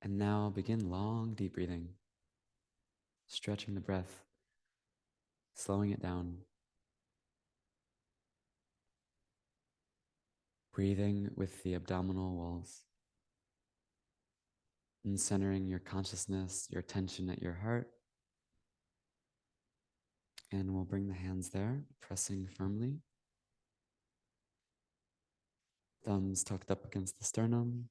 And now begin long, deep breathing, stretching the breath, slowing it down, breathing with the abdominal walls, and centering your consciousness, your attention at your heart. And we'll bring the hands there, pressing firmly. Thumbs tucked up against the sternum.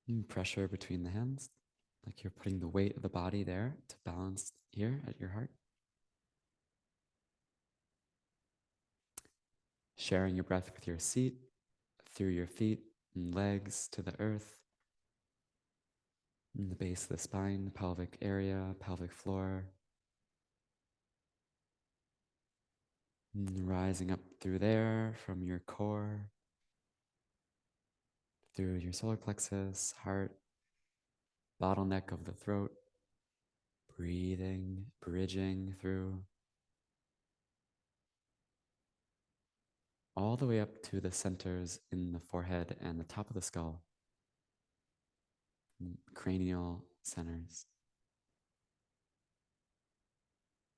And pressure between the hands, like you're putting the weight of the body there to balance here at your heart. Sharing your breath with your seat, through your feet and legs to the earth, in the base of the spine, the pelvic area, pelvic floor. And rising up through there from your core, through your solar plexus, heart, bottleneck of the throat, breathing, bridging through, all the way up to the centers in the forehead and the top of the skull, cranial centers.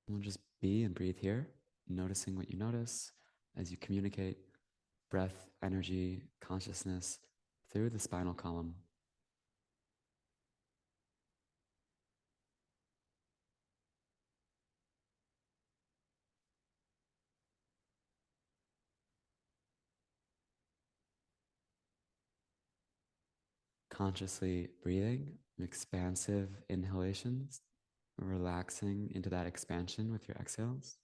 We'll just be and breathe here, noticing what you notice as you communicate breath, energy, consciousness through the spinal column. Consciously breathing, expansive inhalations, relaxing into that expansion with your exhales.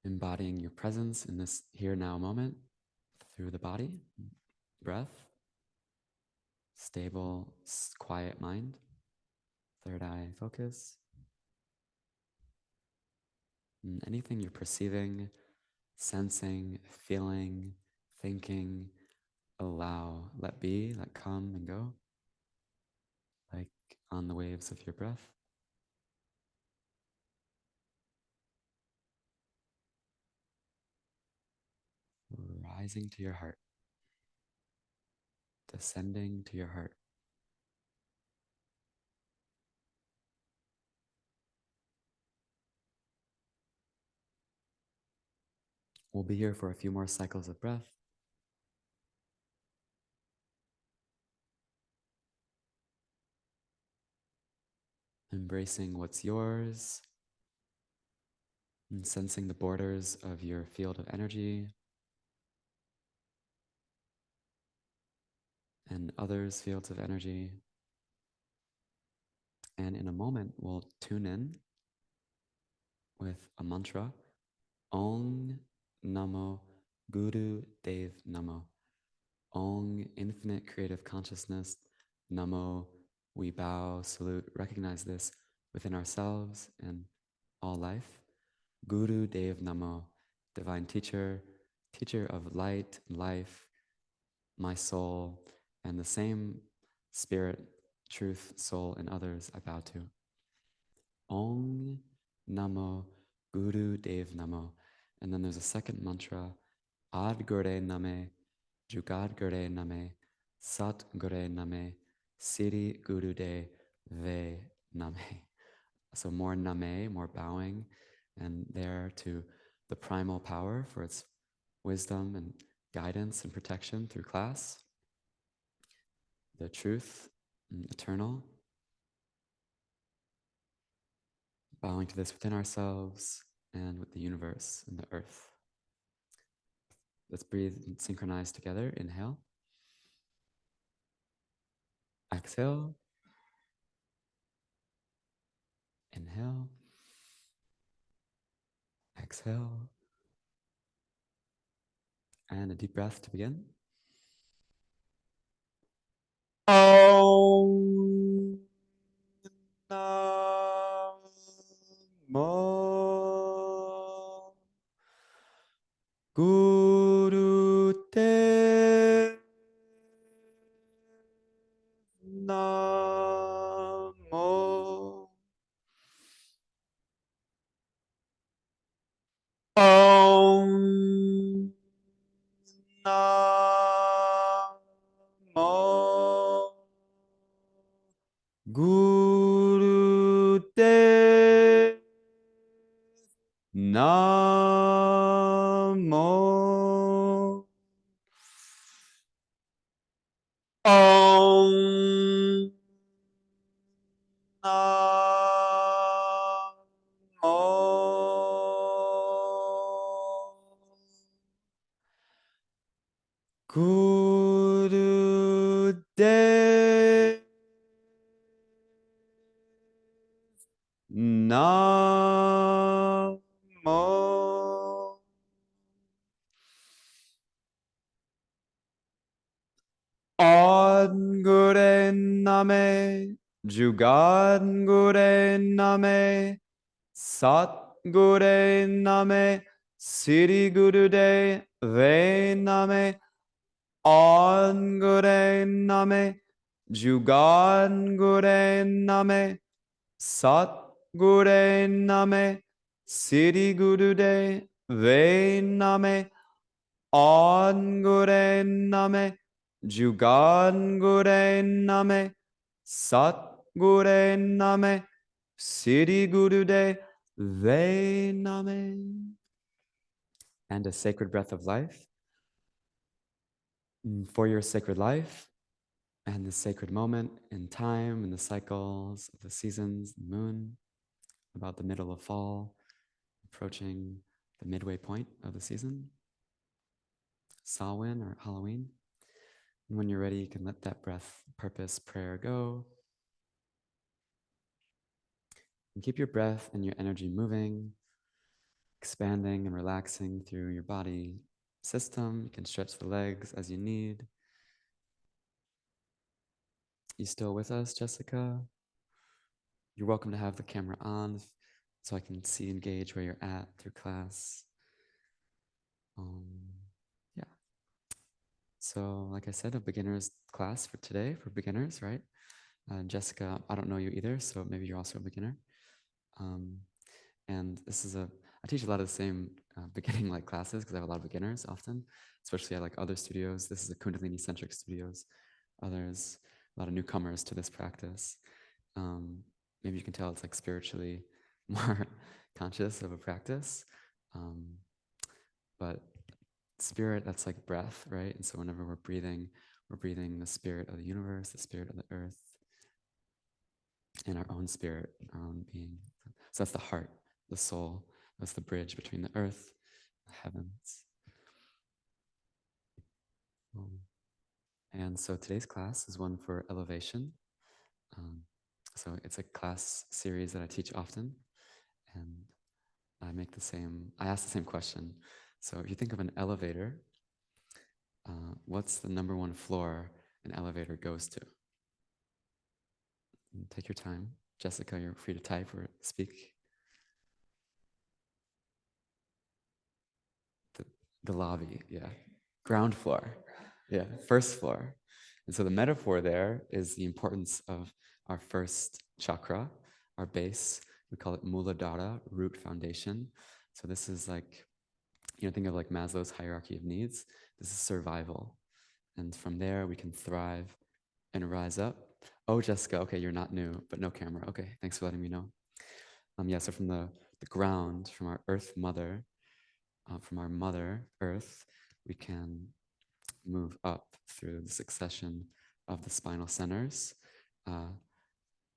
Embodying your presence in this here now moment through the body, breath, stable, quiet mind, third eye focus. And anything you're perceiving, sensing, feeling, thinking, allow, let be, let come and go, like on the waves of your breath. Rising to your heart, descending to your heart. We'll be here for a few more cycles of breath. Embracing what's yours and sensing the borders of your field of energy and others' fields of energy. And in a moment, we'll tune in with a mantra, Ong Namo Guru Dev Namo. Ong, infinite creative consciousness. Namo, we bow, salute, recognize this within ourselves and all life. Guru Dev Namo, divine teacher, teacher of light, life, my soul, and the same spirit, truth, soul, and others I bow to. Ong Namo Guru Dev Namo. And then there's a second mantra, Ad Gure Name, Jugad Gure Name, Sat Gure Name, Siri Guru De Ve Name. So more Name, more bowing, and there to the primal power for its wisdom and guidance and protection through class, the truth, eternal. Bowing to this within ourselves and with the universe and the earth. Let's breathe and synchronize together. Inhale. Exhale. Inhale. Exhale. And a deep breath to begin. Om Namo Guru Dev Namo Namo Om Gurudev Namo Ad Gure Name Jugad Gure Name Sat Gure Name Siri Gurudev Ve Name Ad Gure Name Jugad Gure Name Sat Gure Name Siri Gurudev Ve Name Ad Gure Name Jugan Gure Name Sat Gure Name Siri Gurudev Ve Name. And a sacred breath of life for your sacred life and the sacred moment in time and the cycles of the seasons, the moon, about the middle of fall, approaching the midway point of the season, Samhain or Halloween. And when you're ready, you can let that breath, purpose, prayer go. And keep your breath and your energy moving, expanding and relaxing through your body system. You can stretch the legs as you need. You still with us, Jessica? You're welcome to have the camera on so I can see and gauge where you're at through class. Yeah. So like I said, a beginner's class for today, for beginners, right? Jessica, I don't know you either, so maybe you're also a beginner. And this is I teach a lot of the same beginning like classes because I have a lot of beginners often, especially at like other studios. This is a Kundalini centric studios. Others, a lot of newcomers to this practice. Maybe you can tell it's like spiritually more conscious of a practice. But spirit, that's like breath, right? And so whenever we're breathing the spirit of the universe, the spirit of the earth, and our own spirit, our own being. So that's the heart, the soul. That's the bridge between the earth, the heavens. And so today's class is one for elevation. So it's a class series that I teach often. And I ask the same question. So if you think of an elevator, what's the number one floor an elevator goes to? And take your time. Jessica, you're free to type or speak. The lobby, yeah. Ground floor, yeah. First floor. And so the metaphor there is the importance of our first chakra, our base. We call it Muladhara, root foundation. So this is like, think of like Maslow's hierarchy of needs. This is survival. And from there, we can thrive and rise up. Oh, Jessica, okay, you're not new, but no camera. Okay, thanks for letting me know. So from the ground, from our earth mother, from our mother earth, we can move up through the succession of the spinal centers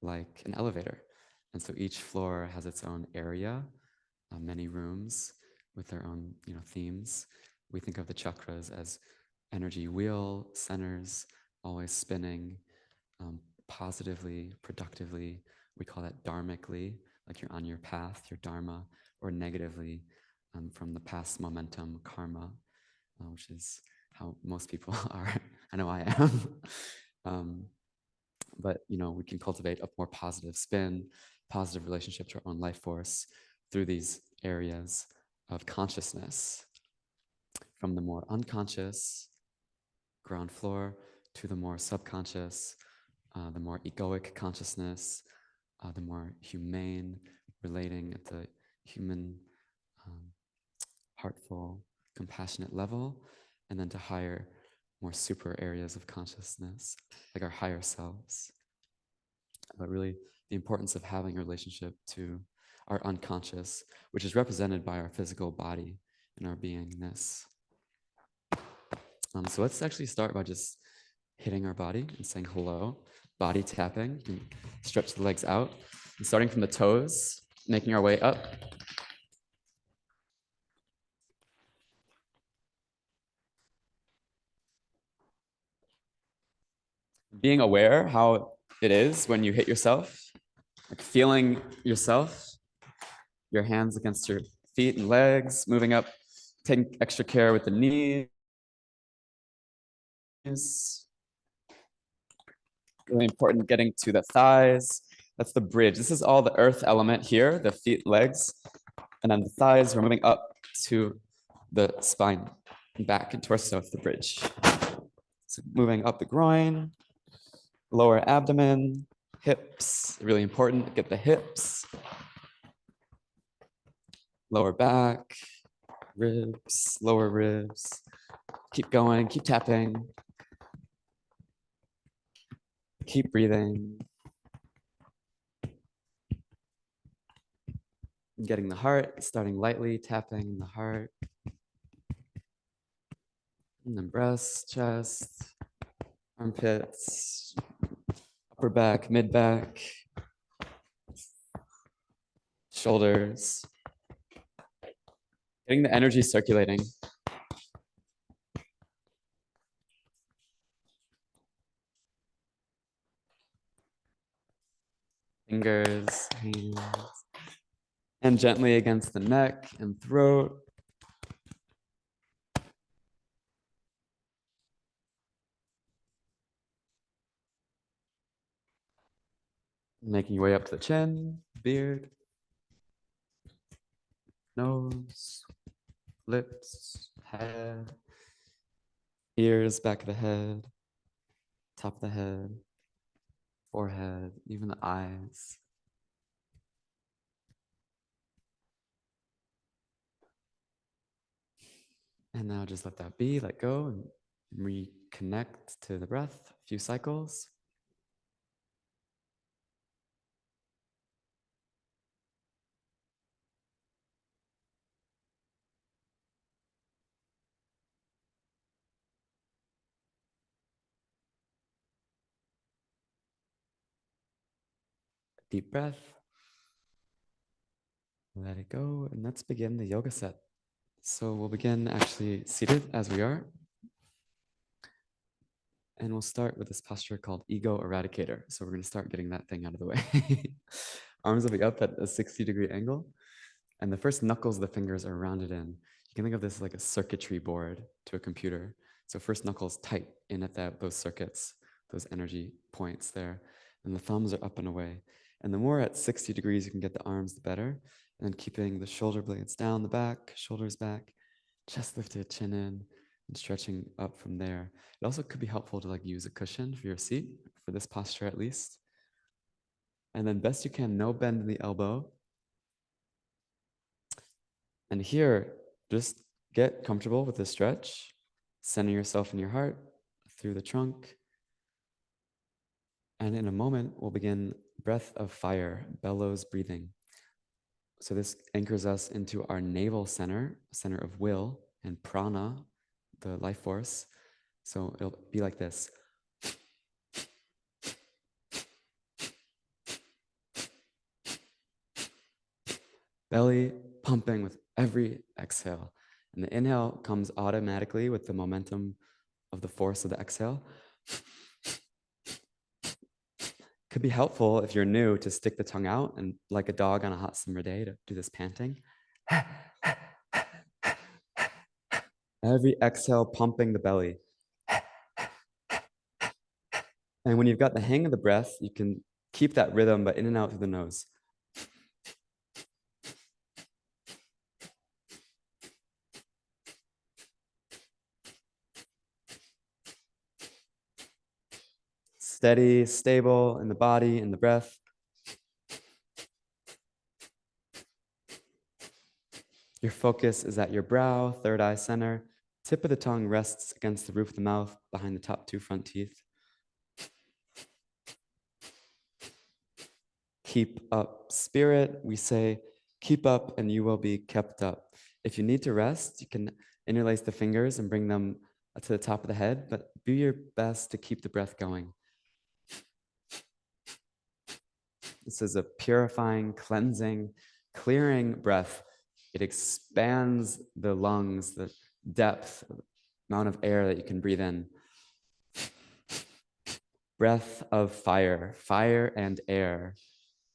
like an elevator. And so each floor has its own area, many rooms with their own themes. We think of the chakras as energy wheel centers, always spinning positively, productively. We call that dharmically, like you're on your path, your dharma, or negatively from the past momentum, karma, which is how most people are. I know I am. But we can cultivate a more positive spin, positive relationship to our own life force through these areas of consciousness, from the more unconscious ground floor to the more subconscious, the more egoic consciousness, the more humane, relating at the human, heartful, compassionate level, and then to higher, more super areas of consciousness, like our higher selves. But really, the importance of having a relationship to our unconscious, which is represented by our physical body and our beingness. So let's actually start by just hitting our body and saying hello, body tapping, and stretch the legs out, and starting from the toes, making our way up. Being aware how it is when you hit yourself, like feeling yourself, your hands against your feet and legs, moving up, taking extra care with the knees. Really important, getting to the thighs. That's the bridge. This is all the earth element here, the feet, legs, and then the thighs, we're moving up to the spine, back and torso, it's the bridge. So moving up the groin, lower abdomen, hips, really important, get the hips, lower back, ribs, lower ribs. Keep going, keep tapping. Keep breathing. Getting the heart, starting lightly, tapping the heart. And then breast, chest, armpits, upper back, mid back, shoulders. Getting the energy circulating. Fingers, hands. And gently against the neck and throat. Making your way up to the chin, beard, nose, lips, head, ears, back of the head, top of the head, forehead, even the eyes. And now just let that be, let go, and reconnect to the breath, a few cycles. Deep breath. Let it go, and let's begin the yoga set. So we'll begin actually seated as we are. And we'll start with this posture called Ego Eradicator. So we're going to start getting that thing out of the way. Arms will be up at a 60-degree angle. And the first knuckles of the fingers are rounded in. You can think of this like a circuitry board to a computer. So first knuckles tight in at those circuits, those energy points there. And the thumbs are up and away. And the more at 60 degrees you can get the arms, the better. And then keeping the shoulder blades down the back, shoulders back, chest lifted, chin in, and stretching up from there. It also could be helpful to like use a cushion for your seat, for this posture at least. And then best you can, no bend in the elbow. And here, just get comfortable with the stretch. Center yourself in your heart through the trunk. And in a moment, we'll begin breath of fire, bellows breathing. So this anchors us into our navel center, center of will, and prana, the life force. So it'll be like this. Belly pumping with every exhale. And the inhale comes automatically with the momentum of the force of the exhale. Could be helpful if you're new to stick the tongue out and like a dog on a hot summer day to do this panting. Every exhale pumping the belly. And when you've got the hang of the breath, you can keep that rhythm, but in and out through the nose. Steady, stable in the body, in the breath. Your focus is at your brow, third eye center. Tip of the tongue rests against the roof of the mouth behind the top two front teeth. Keep up spirit. We say, Keep up and you will be kept up. If you need to rest, you can interlace the fingers and bring them to the top of the head, but do your best to keep the breath going. This is a purifying, cleansing, clearing breath. It expands the lungs, the depth, amount of air that you can breathe in. Breath of fire, fire and air,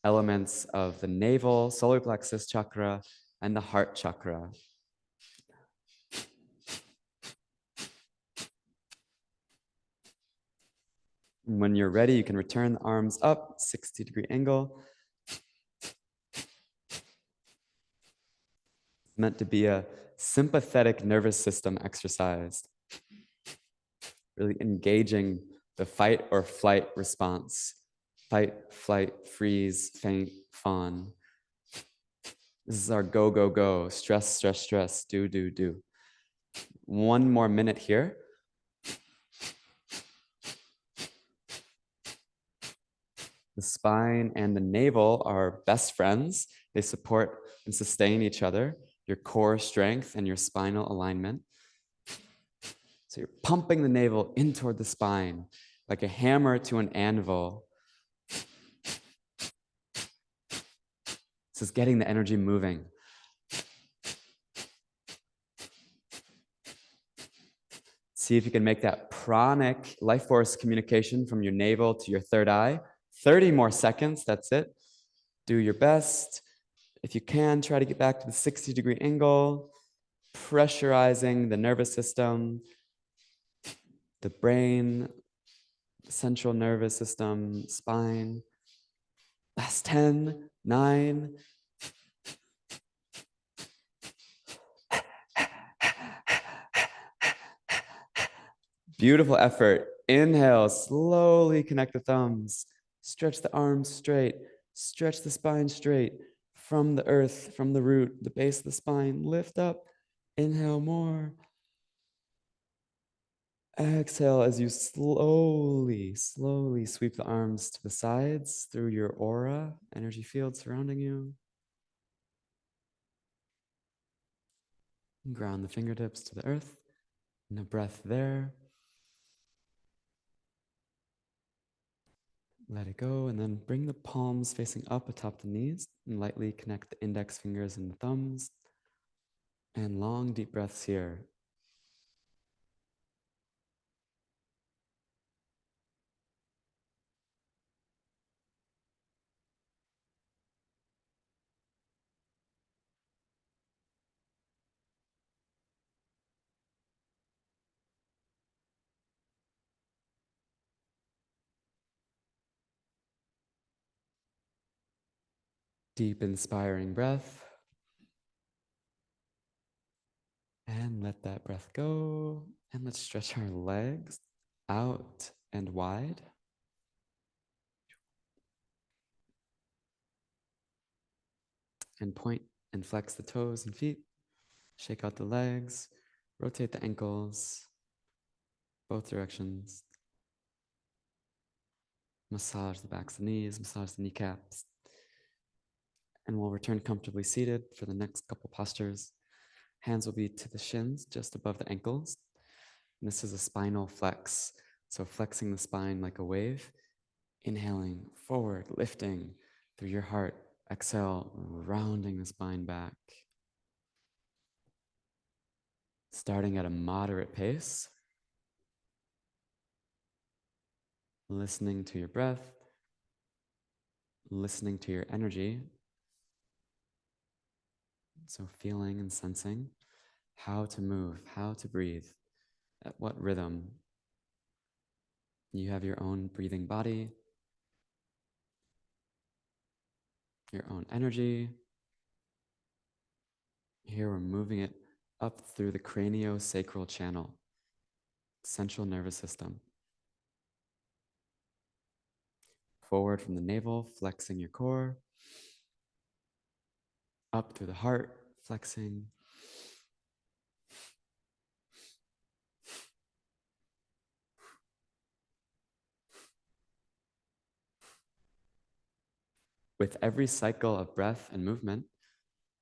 elements of the navel, solar plexus chakra, and the heart chakra. When you're ready, you can return the arms up, 60-degree angle. It's meant to be a sympathetic nervous system exercise, really engaging the fight or flight response. Fight, flight, freeze, faint, fawn. This is our go, go, go, stress, stress, stress, do, do, do. 1 more minute here. The spine and the navel are best friends. They support and sustain each other, your core strength and your spinal alignment. So you're pumping the navel in toward the spine like a hammer to an anvil. This is getting the energy moving. See if you can make that pranic life force communication from your navel to your third eye. 30 more seconds, that's it. Do your best. If you can, try to get back to the 60-degree angle, pressurizing the nervous system, the brain, central nervous system, spine. Last 10, 9. Beautiful effort. Inhale, slowly connect the thumbs. Stretch the arms straight. Stretch the spine straight. From the earth, from the root, the base of the spine, lift up. Inhale more. Exhale as you slowly, slowly sweep the arms to the sides through your aura, energy field surrounding you. Ground the fingertips to the earth. And a breath there. Let it go, and then bring the palms facing up atop the knees and lightly connect the index fingers and the thumbs. And long, deep breaths here. Deep, inspiring breath. And let that breath go. And let's stretch our legs out and wide. And point and flex the toes and feet. Shake out the legs. Rotate the ankles. Both directions. Massage the backs of the knees. Massage the kneecaps. And we'll return comfortably seated for the next couple postures. Hands will be to the shins, just above the ankles. And this is a spinal flex. So flexing the spine like a wave. Inhaling forward, lifting through your heart. Exhale, rounding the spine back. Starting at a moderate pace. Listening to your breath. Listening to your energy. So feeling and sensing how to move, how to breathe, at what rhythm. You have your own breathing body, your own energy. Here we're moving it up through the craniosacral channel, central nervous system. Forward from the navel, flexing your core. Up through the heart, flexing. With every cycle of breath and movement,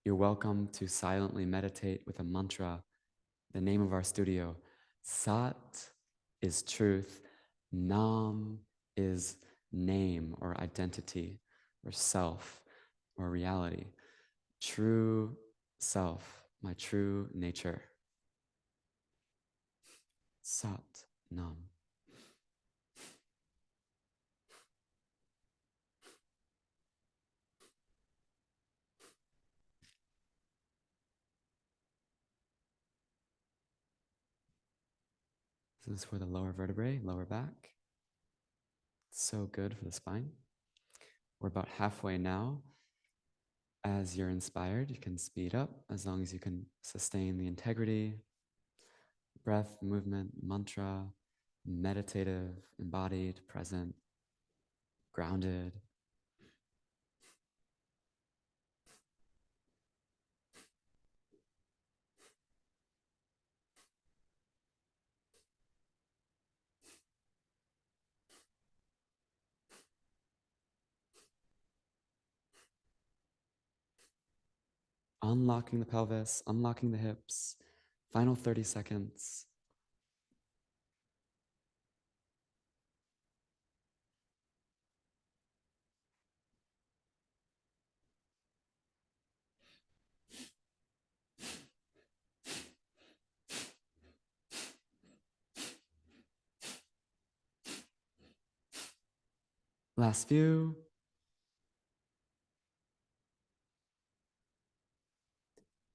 You're welcome to silently meditate with a mantra, the name of our studio. Sat is truth. Nam is name or identity or self or reality. True self, my true nature. Sat Nam. This is for the lower vertebrae, lower back. So good for the spine. We're about halfway now. As you're inspired, you can speed up as long as you can sustain the integrity, breath, movement, mantra, meditative, embodied, present, grounded. Unlocking the pelvis, unlocking the hips. Final 30 seconds. Last few.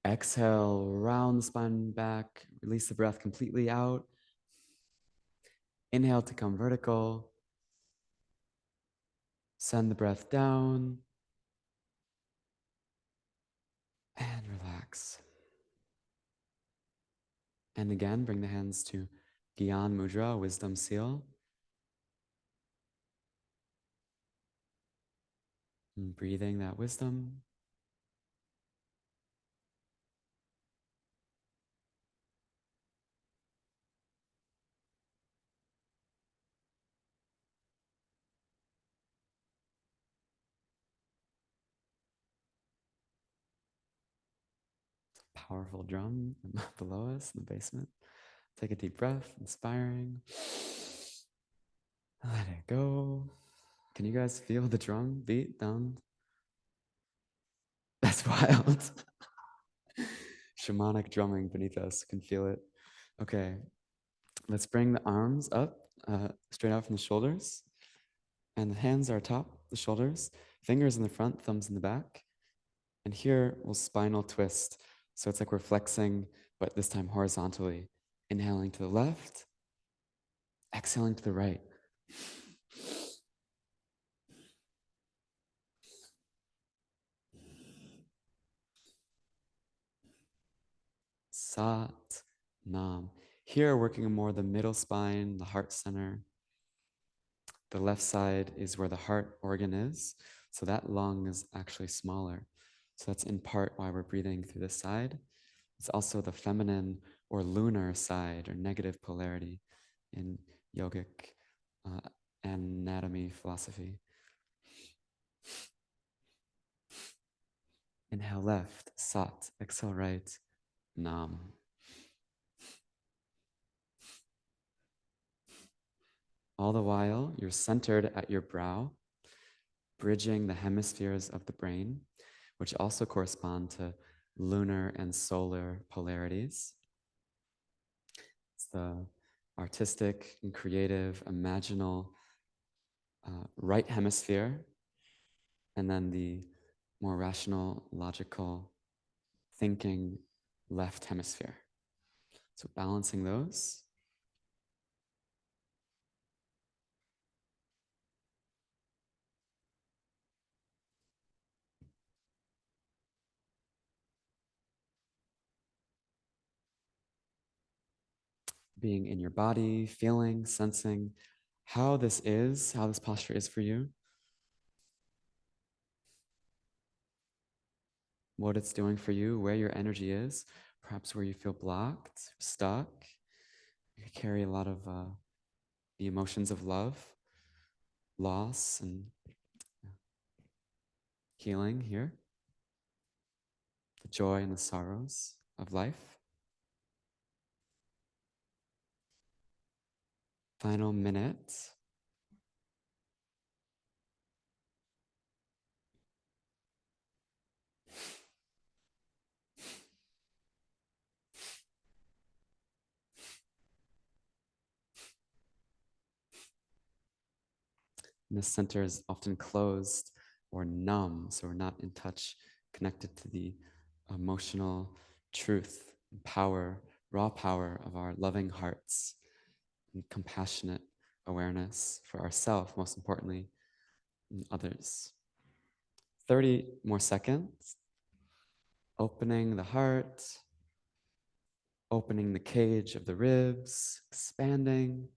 Exhale, round the spine back. Release the breath completely out. Inhale to come vertical. Send the breath down. And relax. And again, bring the hands to Gyan Mudra, wisdom seal. And breathing that wisdom. Powerful drum below us in the basement. Take a deep breath, inspiring. Let it go. Can you guys feel the drum beat down? That's wild. Shamanic drumming beneath us. Can feel it. Okay, let's bring the arms up, straight out from the shoulders. And the hands are atop the shoulders, fingers in the front, thumbs in the back. And here we'll spinal twist. So it's like we're flexing, but this time horizontally. Inhaling to the left, exhaling to the right. Sat Nam. Here, working more the middle spine, the heart center. The left side is where the heart organ is. So that lung is actually smaller. So that's in part why we're breathing through this side. It's also the feminine or lunar side or negative polarity in yogic anatomy philosophy. Inhale left, Sat. Exhale right, Nam. All the while, you're centered at your brow, bridging the hemispheres of the brain, which also correspond to lunar and solar polarities. It's the artistic and creative, imaginal right hemisphere, and then the more rational, logical, thinking left hemisphere. So balancing those. Being in your body, feeling, sensing how this posture is for you, what it's doing for you, where your energy is, perhaps where you feel blocked, stuck. You carry a lot of the emotions of love, loss, and healing here. the joy and the sorrows of life. Final minute. And the center is often closed or numb, so we're not in touch, connected to the emotional truth, power, raw power of our loving hearts and compassionate awareness for ourselves, most importantly, and others. 30 more seconds. Opening the heart, opening the cage of the ribs, expanding.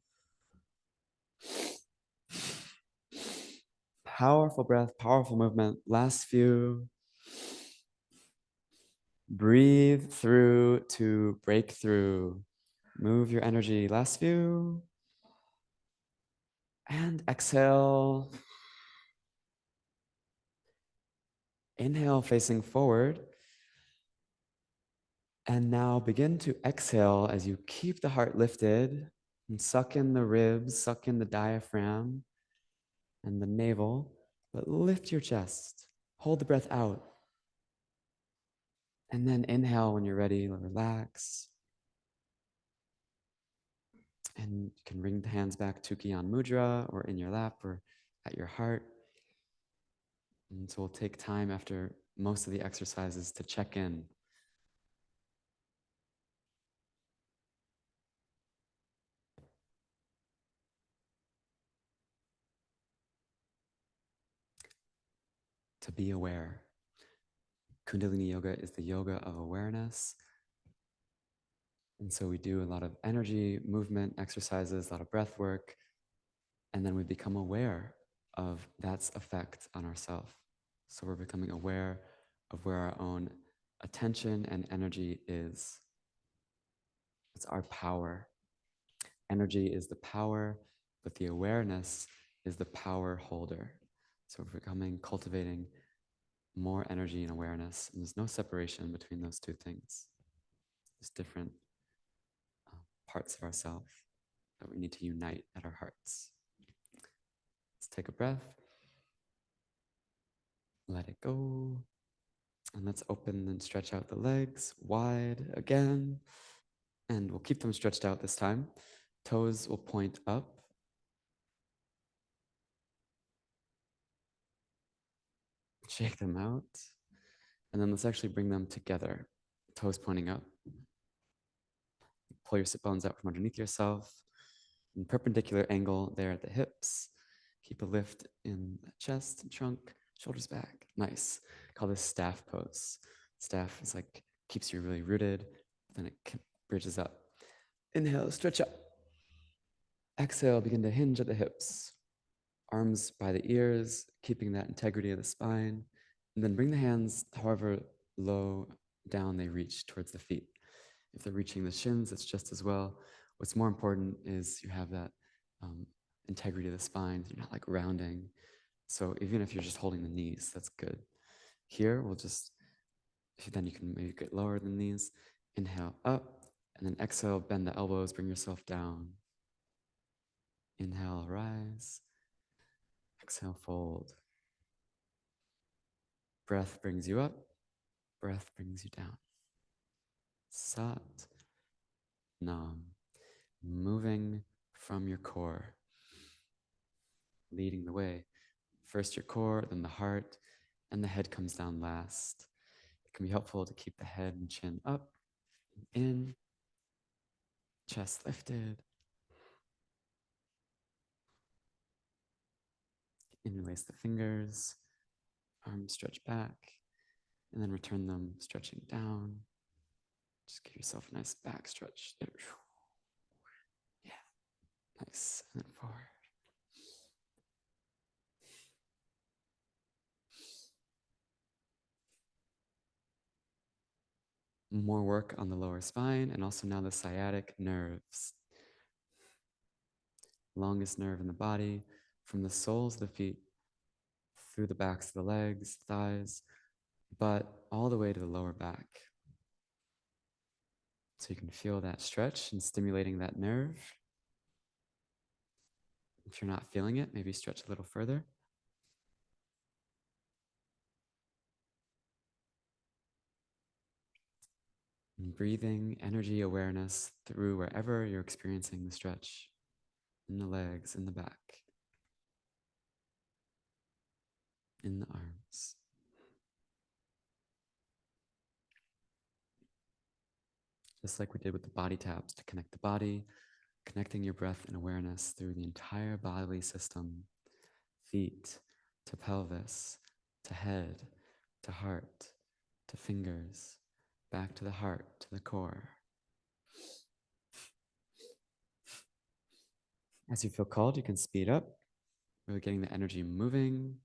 Powerful breath, powerful movement. Last few. Breathe through to break through. Move your energy. Last few. And exhale. Inhale, facing forward. And now begin to exhale as you keep the heart lifted and suck in the ribs, suck in the diaphragm and the navel, but lift your chest. Hold the breath out. And then inhale when you're ready, relax. And you can bring the hands back to Gyan Mudra or in your lap or at your heart. And so we'll take time after most of the exercises to check in. To be aware. Kundalini yoga is the yoga of awareness. And so we do a lot of energy, movement, exercises, a lot of breath work, and then we become aware of that's effect on ourselves. So we're becoming aware of where our own attention and energy is. It's our power. Energy is the power, but the awareness is the power holder. So we're becoming, cultivating more energy and awareness. And there's no separation between those two things. There's different parts of ourselves that we need to unite at our hearts. Let's take a breath. Let it go. And let's open and stretch out the legs wide again. And we'll keep them stretched out this time. Toes will point up. Shake them out. And then let's actually bring them together. Toes pointing up. Pull your sit bones out from underneath yourself. In perpendicular angle there at the hips. Keep a lift in the chest and trunk, shoulders back. Nice. Call this staff pose. Staff is like, keeps you really rooted, then it bridges up. Inhale, stretch up. Exhale, begin to hinge at the hips. Arms by the ears, keeping that integrity of the spine. And then bring the hands however low down they reach towards the feet. If they're reaching the shins, it's just as well. What's more important is you have that integrity of the spine. You're not like rounding. So even if you're just holding the knees, that's good. Here, we'll just, then you can maybe get lower than these. Inhale up, and then exhale, bend the elbows, bring yourself down. Inhale, rise. Exhale, fold. Breath brings you up. Breath brings you down. Sat, Nam. Moving from your core. Leading the way. First your core, then the heart, and the head comes down last. It can be helpful to keep the head and chin up, in, chest lifted. Interlace the fingers, arms stretch back, and then return them stretching down. Just give yourself a nice back stretch. Yeah, nice. And then forward. More work on the lower spine and also now the sciatic nerves. Longest nerve in the body, from the soles of the feet through the backs of the legs, thighs, but all the way to the lower back. So you can feel that stretch and stimulating that nerve. If you're not feeling it, maybe stretch a little further. And breathing energy awareness through wherever you're experiencing the stretch, in the legs, in the back, in the arms. Just like we did with the body taps to connect the body, connecting your breath and awareness through the entire bodily system, feet to pelvis, to head, to heart, to fingers, back to the heart, to the core. As you feel called, you can speed up, really getting the energy moving.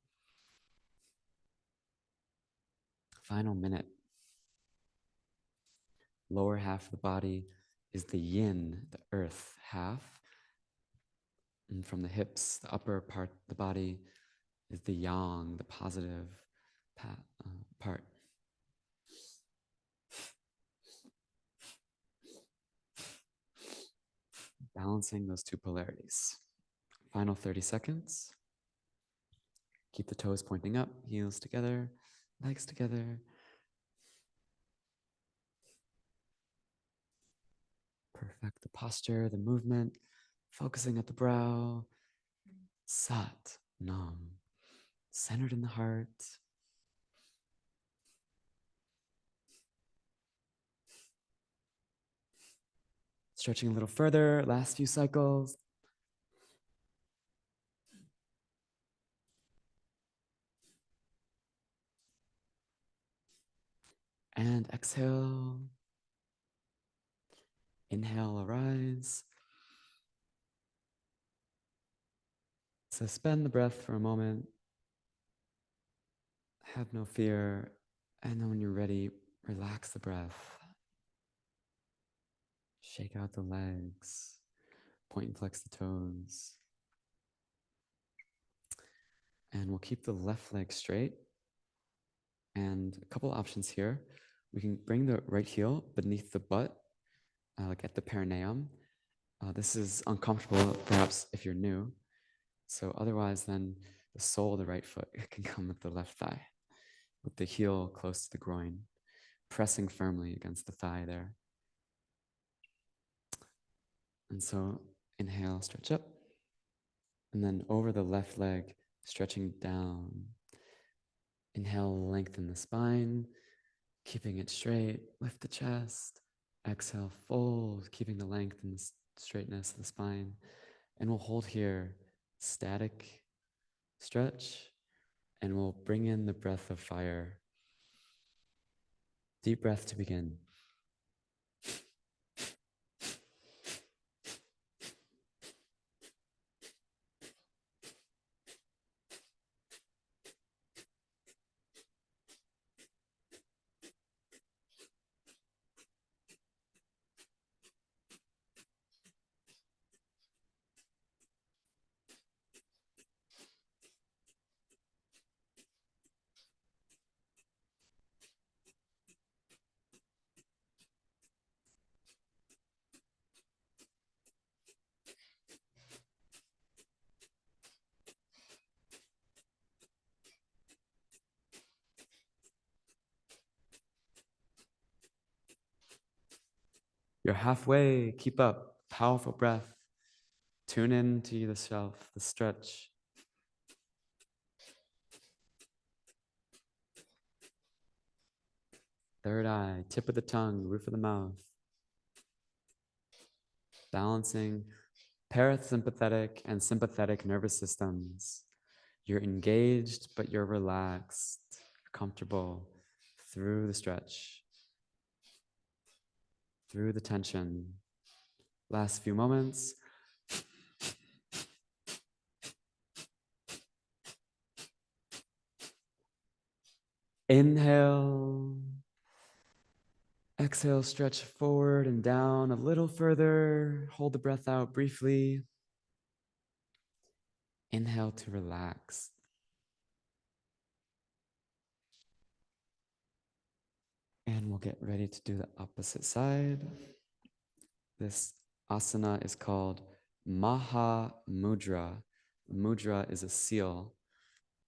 Final minute. Lower half of the body is the yin, the earth half. And from the hips, the upper part of the body is the yang, the positive part. Balancing those two polarities. Final 30 seconds. Keep the toes pointing up, heels together, legs together. Perfect the posture, the movement, focusing at the brow. Sat, Nam, centered in the heart. Stretching a little further, last few cycles. And exhale. Inhale, arise. Suspend the breath for a moment. Have no fear. And then when you're ready, relax the breath. Shake out the legs. Point and flex the toes. And we'll keep the left leg straight. And a couple options here. We can bring the right heel beneath the butt, like at the perineum. This is uncomfortable, perhaps, if you're new. So otherwise, then the sole of the right foot can come with the left thigh, with the heel close to the groin, pressing firmly against the thigh there. And so inhale, stretch up. And then over the left leg, stretching down. Inhale, lengthen the spine, keeping it straight, lift the chest. Exhale, fold, keeping the length and the straightness of the spine. And we'll hold here, static stretch, and we'll bring in the breath of fire. Deep breath to begin. You're halfway, keep up, powerful breath. Tune in to the self, the stretch. Third eye, tip of the tongue, roof of the mouth. Balancing parasympathetic and sympathetic nervous systems. You're engaged, but you're relaxed, comfortable through the stretch, through the tension. Last few moments. Inhale. Exhale, stretch forward and down a little further. Hold the breath out briefly. Inhale to relax. And we'll get ready to do the opposite side. This asana is called Maha Mudra. Mudra is a seal.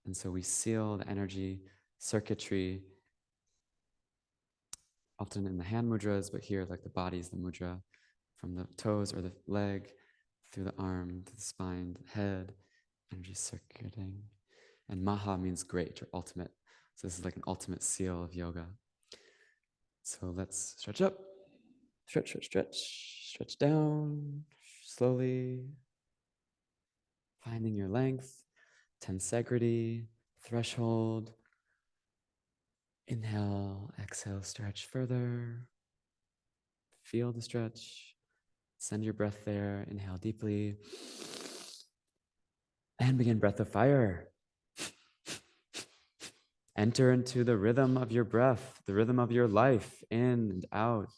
And so we seal the energy circuitry, often in the hand mudras, but here, like the body is the mudra, from the toes or the leg, through the arm, to the spine, the head, energy circuiting. And Maha means great or ultimate. So this is like an ultimate seal of yoga. So let's stretch up, stretch, stretch, stretch, stretch down, slowly, finding your length, tensegrity, threshold. Inhale, exhale, stretch further. Feel the stretch. Send your breath there. Inhale deeply. And begin breath of fire. Enter into the rhythm of your breath, the rhythm of your life, in and out.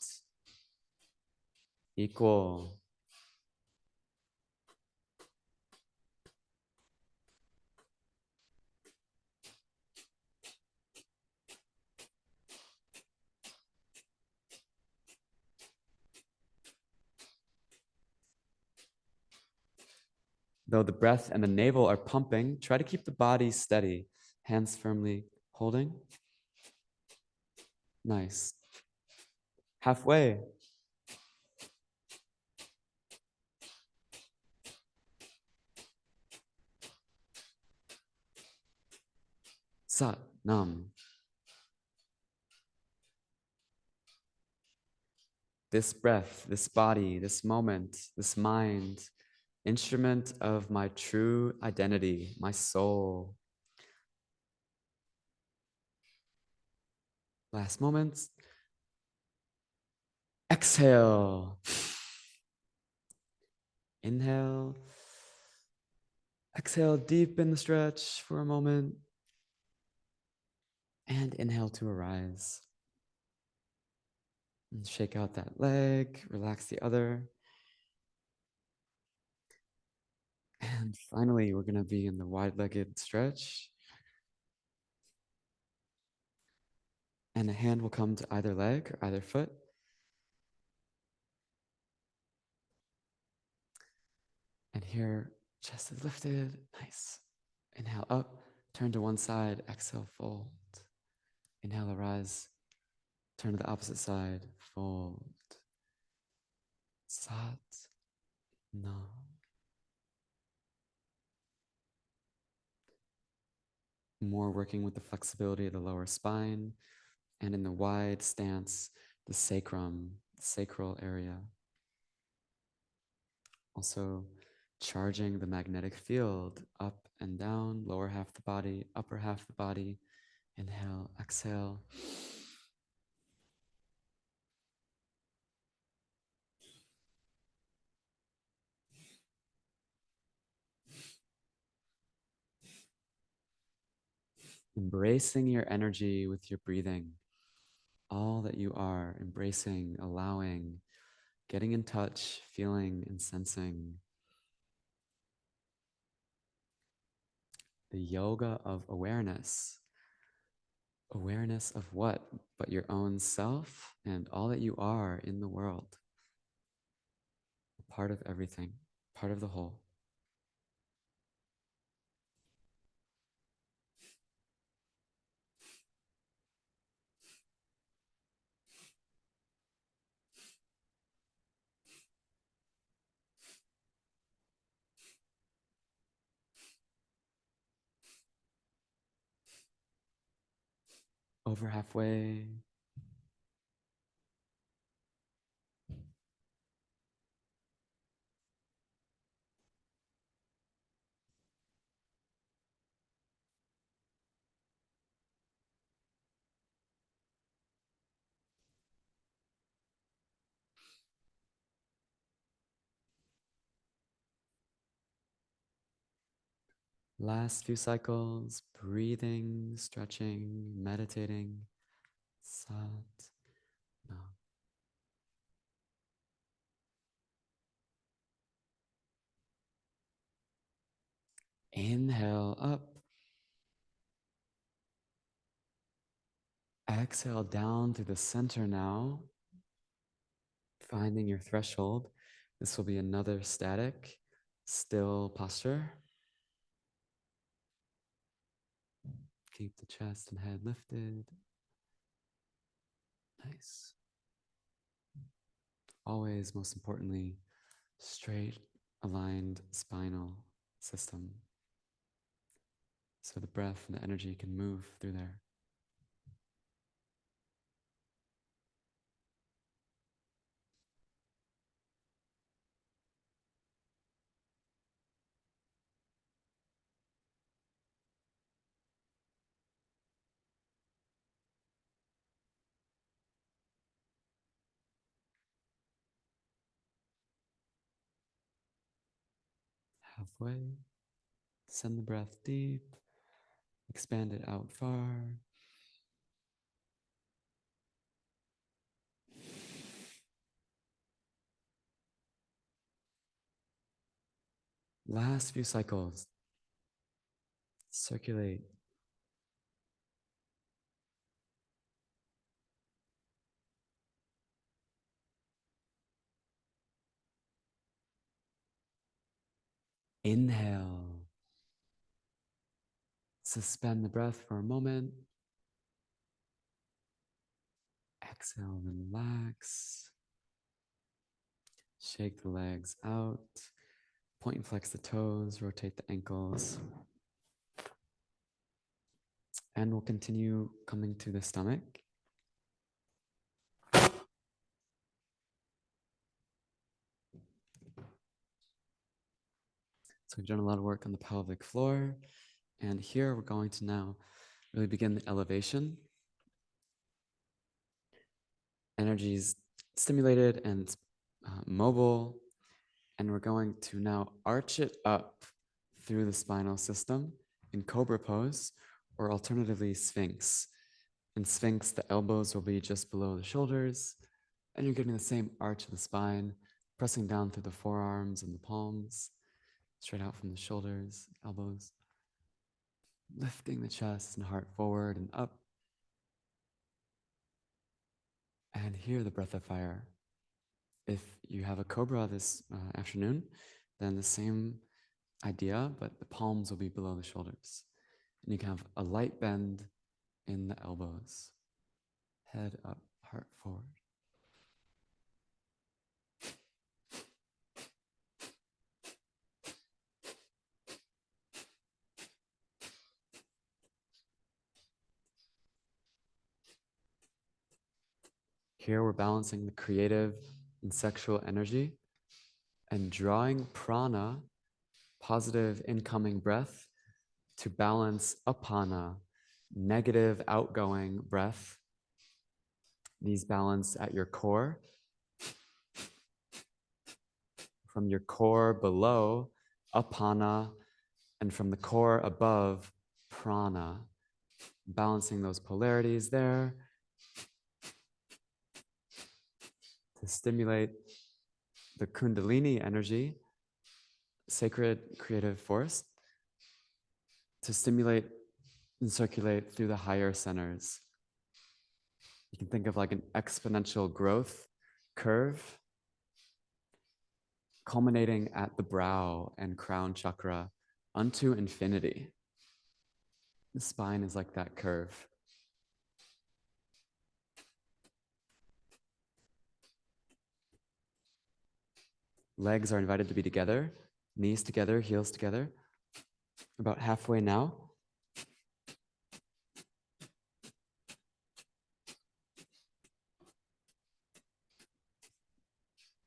Equal. Though the breath and the navel are pumping, try to keep the body steady. Hands firmly holding. Nice. Halfway. Sat Nam. This breath, this body, this moment, this mind, instrument of my true identity, my soul. Last moments. Exhale. Inhale. Exhale deep in the stretch for a moment. And inhale to arise. And shake out that leg, relax the other. And finally, we're going to be in the wide-legged stretch. And a hand will come to either leg or either foot. And here, chest is lifted. Nice. Inhale up, turn to one side, exhale, fold. Inhale, arise, turn to the opposite side, fold. Sat, Nam. More working with the flexibility of the lower spine, and in the wide stance, the sacrum, the sacral area. Also charging the magnetic field up and down, lower half the body, upper half the body. Inhale, exhale. Embracing your energy with your breathing. All that you are, embracing, allowing, getting in touch, feeling and sensing. The yoga of awareness. Awareness of what? But your own self and all that you are in the world. Part of everything, part of the whole. Over halfway. Last few cycles, breathing, stretching, meditating. Sat, Nam. Inhale up. Exhale down to the center now, finding your threshold. This will be another static, still posture. Keep the chest and head lifted. Nice. Always, most importantly, straight, aligned spinal system. So the breath and the energy can move through there. Halfway. Send the breath deep. Expand it out far. Last few cycles. Circulate. Inhale. Suspend the breath for a moment. Exhale, relax. Shake the legs out. Point and flex the toes, rotate the ankles. And we'll continue coming to the stomach. So we've done a lot of work on the pelvic floor. And here we're going to now really begin the elevation. Energy is stimulated and mobile. And we're going to now arch it up through the spinal system in Cobra pose, or alternatively Sphinx. In Sphinx, the elbows will be just below the shoulders, and you're getting the same arch of the spine, pressing down through the forearms and the palms, straight out from the shoulders, elbows, lifting the chest and heart forward and up. And hear the breath of fire. If you have a cobra this afternoon, then the same idea, but the palms will be below the shoulders. And you can have a light bend in the elbows. Head up, heart forward. Here we're balancing the creative and sexual energy and drawing prana, positive incoming breath, to balance apana, negative outgoing breath. These balance at your core. From your core below, apana, and from the core above, prana. Balancing those polarities there to stimulate the Kundalini energy, sacred creative force, to stimulate and circulate through the higher centers. You can think of like an exponential growth curve culminating at the brow and crown chakra unto infinity. The spine is like that curve. Legs are invited to be together, knees together, heels together. About halfway now.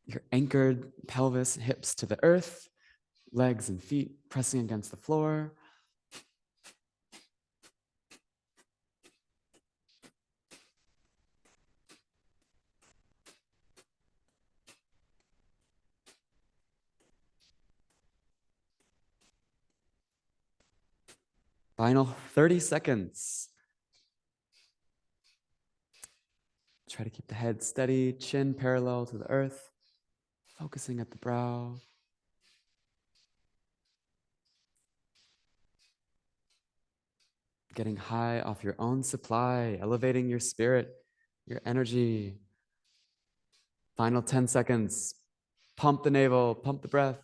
Your anchored pelvis, hips to the earth, legs and feet pressing against the floor. Final 30 seconds. Try to keep the head steady, chin parallel to the earth, focusing at the brow. getting high off your own supply, elevating your spirit, your energy. Final 10 seconds. Pump the navel, pump the breath.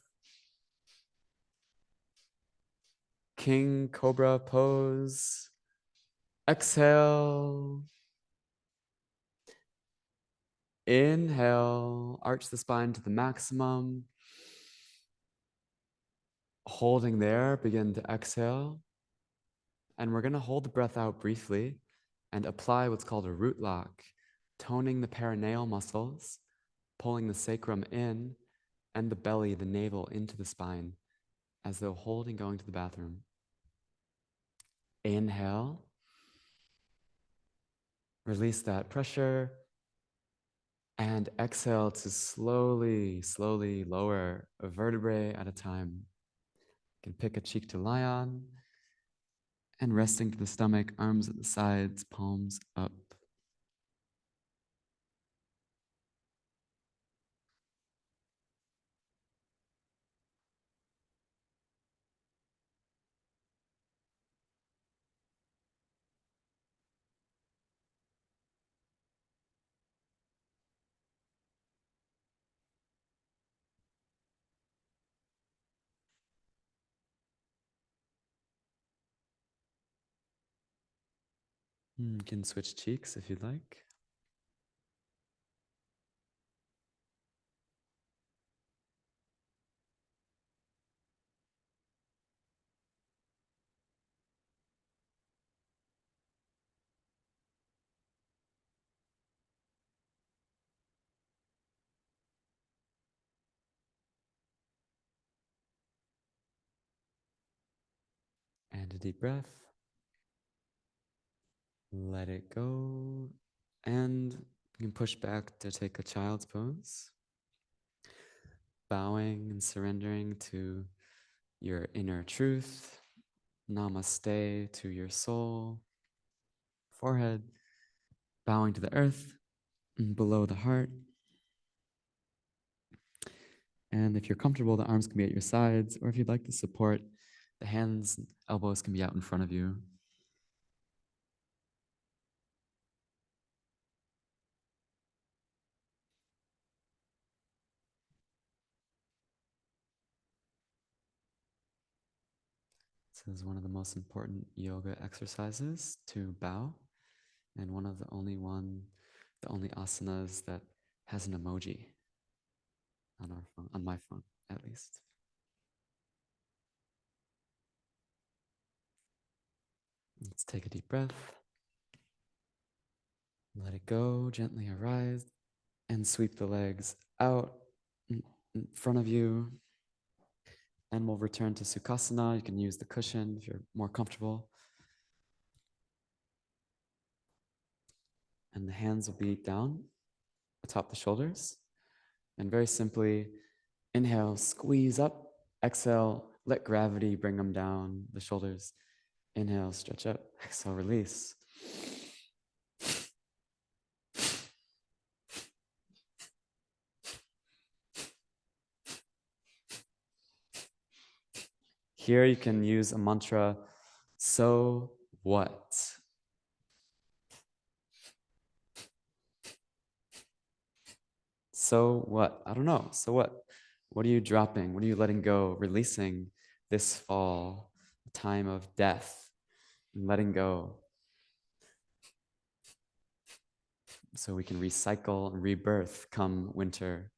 King Cobra pose. Exhale. Inhale, arch the spine to the maximum. Holding there, begin to exhale. And we're going to hold the breath out briefly and apply what's called a root lock, toning the perineal muscles, pulling the sacrum in and the belly, the navel, into the spine, as though holding, going to the bathroom. Inhale. Release that pressure. And exhale to slowly, slowly lower a vertebrae at a time. You can pick a cheek to lie on. And resting to the stomach, arms at the sides, palms up. You can switch cheeks if you'd like. And a deep breath. Let it go. And you can push back to take a child's pose. Bowing and surrendering to your inner truth. Namaste to your soul. Forehead. Bowing to the earth and below the heart. And if you're comfortable, the arms can be at your sides, or if you'd like the support, the hands, elbows can be out in front of you. This is one of the most important yoga exercises, to bow, and one of the only asanas that has an emoji on our phone, on my phone at least. Let's take a deep breath. Let it go, gently arise, and sweep the legs out in front of you. And we'll return to Sukhasana. You can use the cushion if you're more comfortable. And the hands will be down atop the shoulders. And very simply, inhale, squeeze up. Exhale, let gravity bring them down, the shoulders. Inhale, stretch up. Exhale, release. Here you can use a mantra, so what? So what? I don't know. So what? What are you dropping? What are you letting go, releasing this fall, a time of death, and letting go, so we can recycle and rebirth come winter.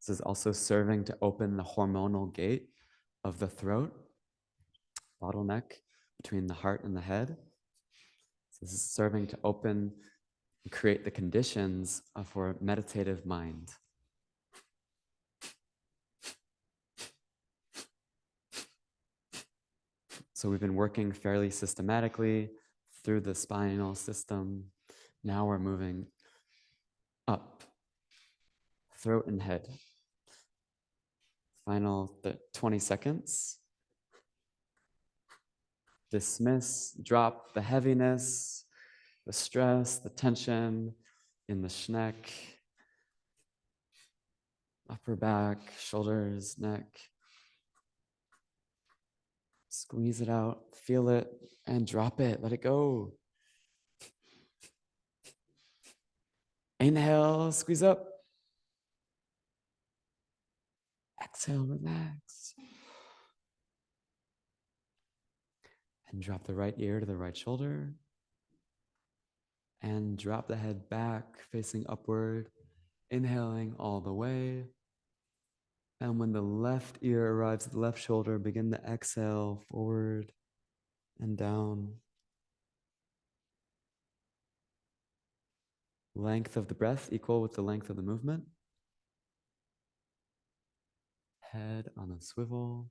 This is also serving to open the hormonal gate of the throat, bottleneck between the heart and the head. So this is serving to open and create the conditions for a meditative mind. So we've been working fairly systematically through the spinal system. Now we're moving up, throat and head. Final 20 seconds. Dismiss, drop the heaviness, the stress, the tension in the schneck, upper back, shoulders, neck. Squeeze it out, feel it, and drop it. Let it go. Inhale, squeeze up. Exhale, relax. And drop the right ear to the right shoulder. And drop the head back, facing upward. Inhaling all the way. And when the left ear arrives at the left shoulder, begin to exhale forward and down. Length of the breath equal with the length of the movement. Head on a swivel.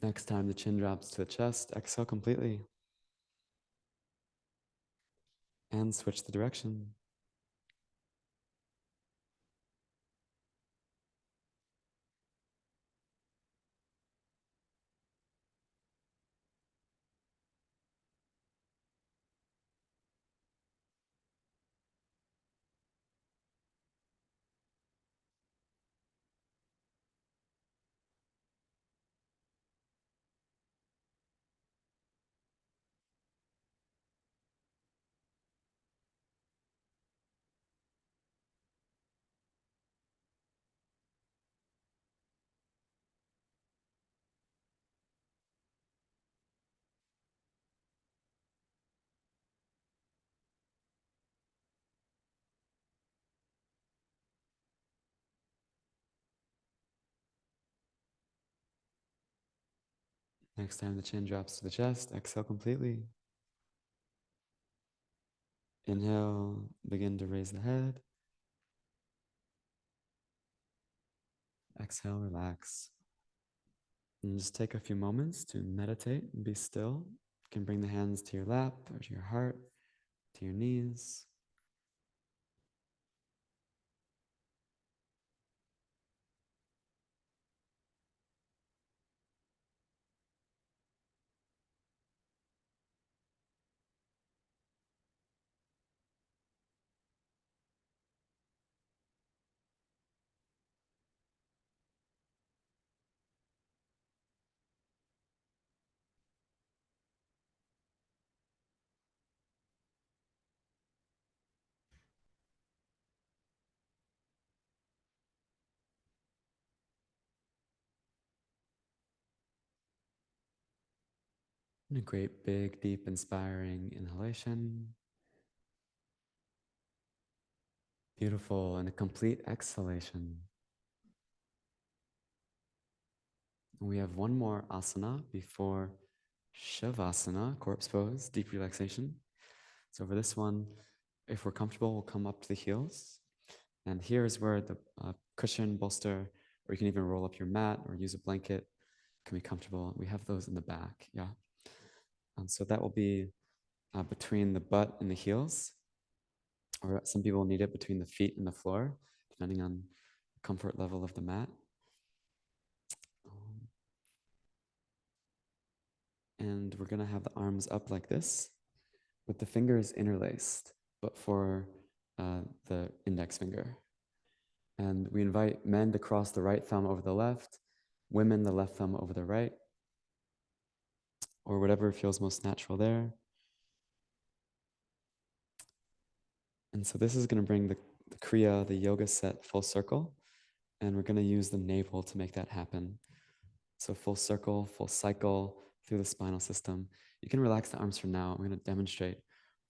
Next time the chin drops to the chest, exhale completely. And switch the direction. Next time the chin drops to the chest, exhale completely. Inhale, begin to raise the head. Exhale, relax. And just take a few moments to meditate and be still. You can bring the hands to your lap or to your heart, to your knees. And a great, big, deep, inspiring inhalation. Beautiful. And a complete exhalation. We have one more asana before Shavasana, corpse pose, deep relaxation. So for this one, if we're comfortable, we'll come up to the heels. And here is where the cushion, bolster, or you can even roll up your mat or use a blanket can be comfortable. We have those in the back, yeah. And so that will be between the butt and the heels, or some people need it between the feet and the floor, depending on the comfort level of the mat. And we're gonna have the arms up like this, with the fingers interlaced, but for the index finger. And we invite men to cross the right thumb over the left, women the left thumb over the right, or whatever feels most natural there. And so this is going to bring the Kriya, the yoga set, full circle. And we're going to use the navel to make that happen. So full circle, full cycle through the spinal system. You can relax the arms for now. I'm going to demonstrate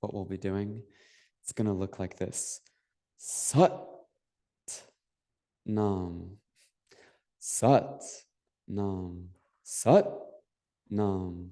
what we'll be doing. It's going to look like this. Sat, nam. Sat, nam. Sat, nam.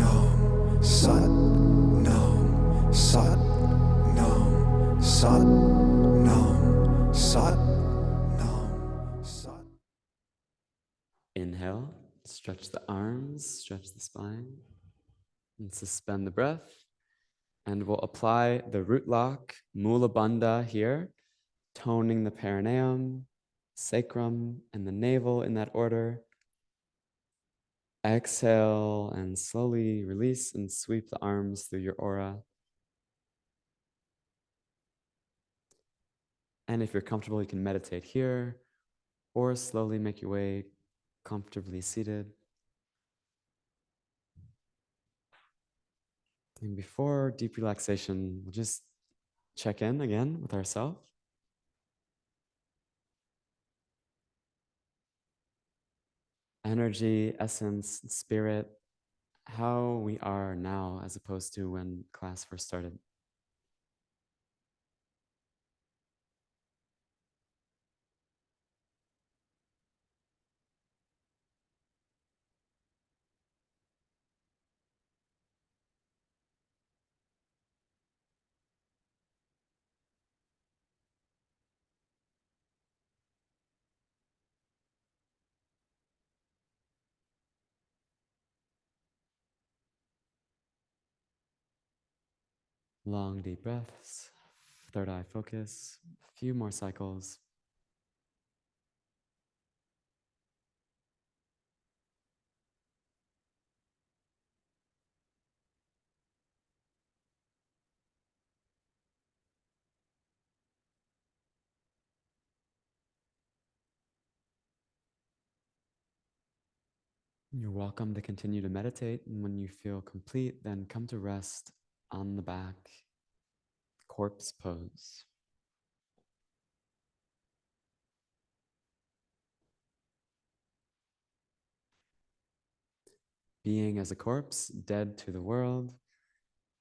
Nam, Sat Nam, Sat Nam, Sat Nam, Sat Nam, Sat. Inhale, stretch the arms, stretch the spine, and suspend the breath. And we'll apply the root lock, Mula Bandha here, toning the perineum, sacrum, and the navel in that order. Exhale and slowly release and sweep the arms through your aura. And if you're comfortable, you can meditate here or slowly make your way comfortably seated. And before deep relaxation, we'll just check in again with ourselves. Energy, essence, spirit, how we are now as opposed to when class first started. Long, deep breaths, third eye focus, a few more cycles. You're welcome to continue to meditate, and when you feel complete, then come to rest on the back, corpse pose. Being as a corpse, dead to the world,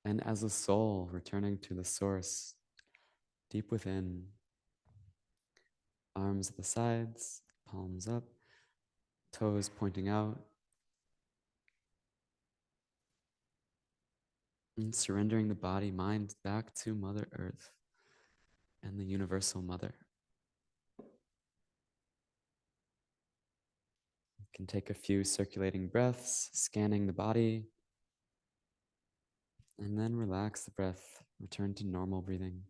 and as a soul, returning to the source, deep within. Arms at the sides, palms up, toes pointing out, and surrendering the body, mind back to Mother Earth and the Universal Mother. You can take a few circulating breaths, scanning the body, and then relax the breath, return to normal breathing.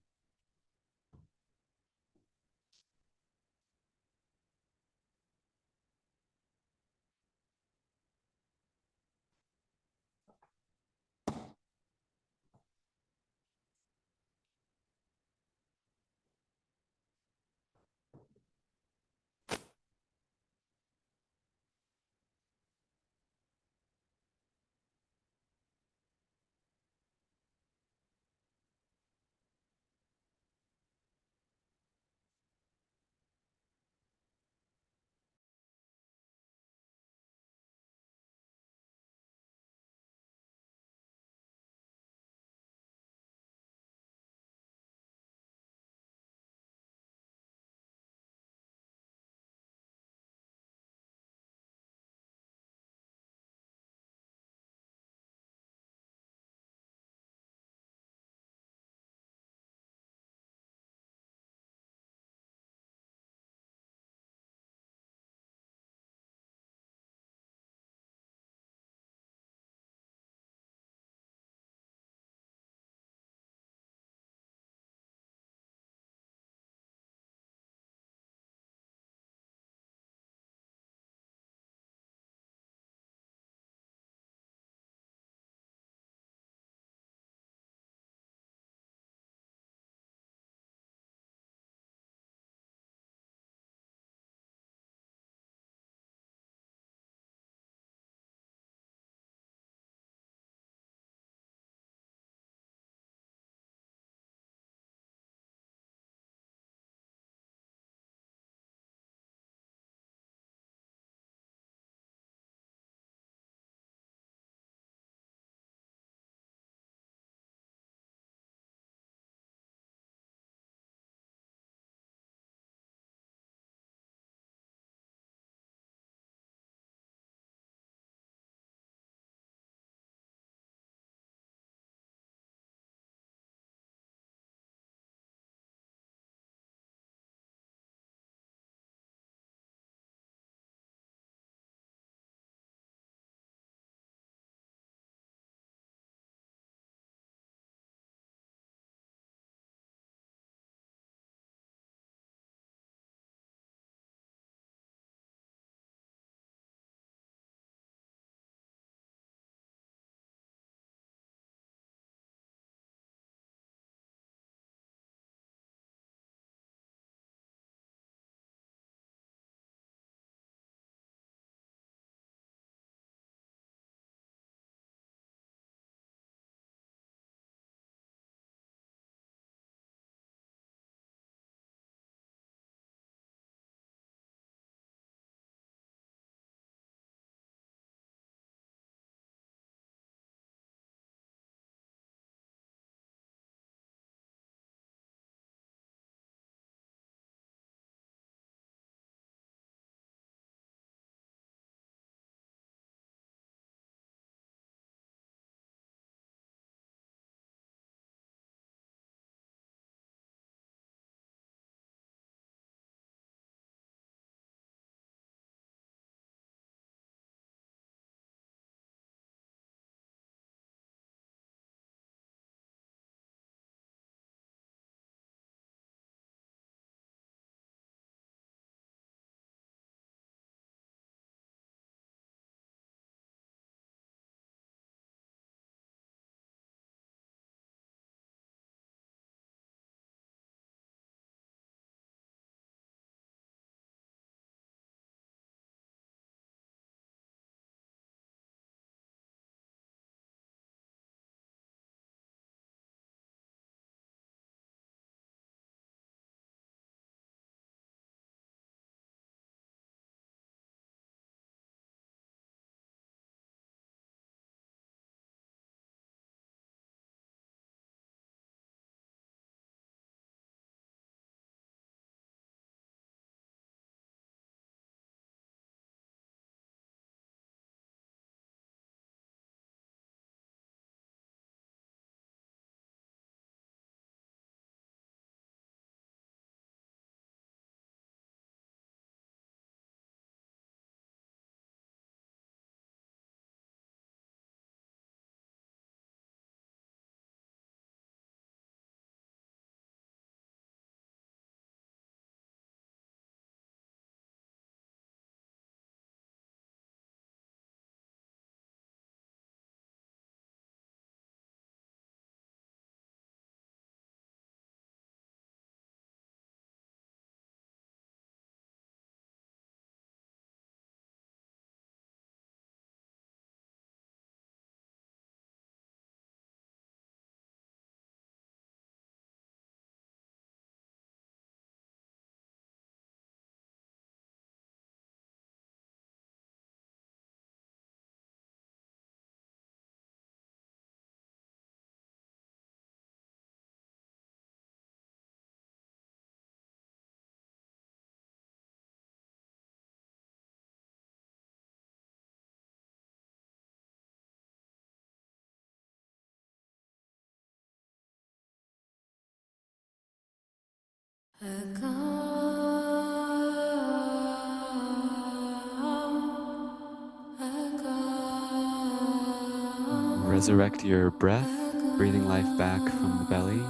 Resurrect your breath, breathing life back from the belly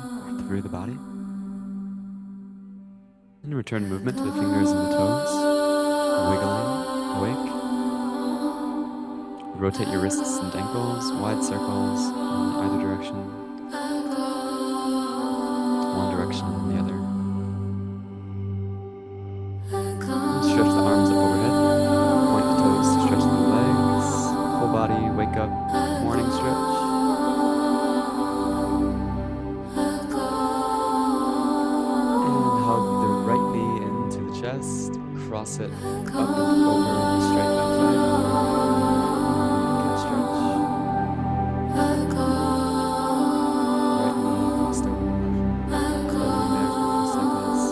through the body. And return movement to the fingers and the toes, wiggling, awake. Rotate your wrists and ankles, wide circles in either direction, one direction and the other. And stretch the arms up overhead, point the toes to stretch the legs, full body, wake up, morning stretch. Chest, cross it up and over, straight back leg. Good stretch. Right knee crossed over the left. Holding there for a few seconds.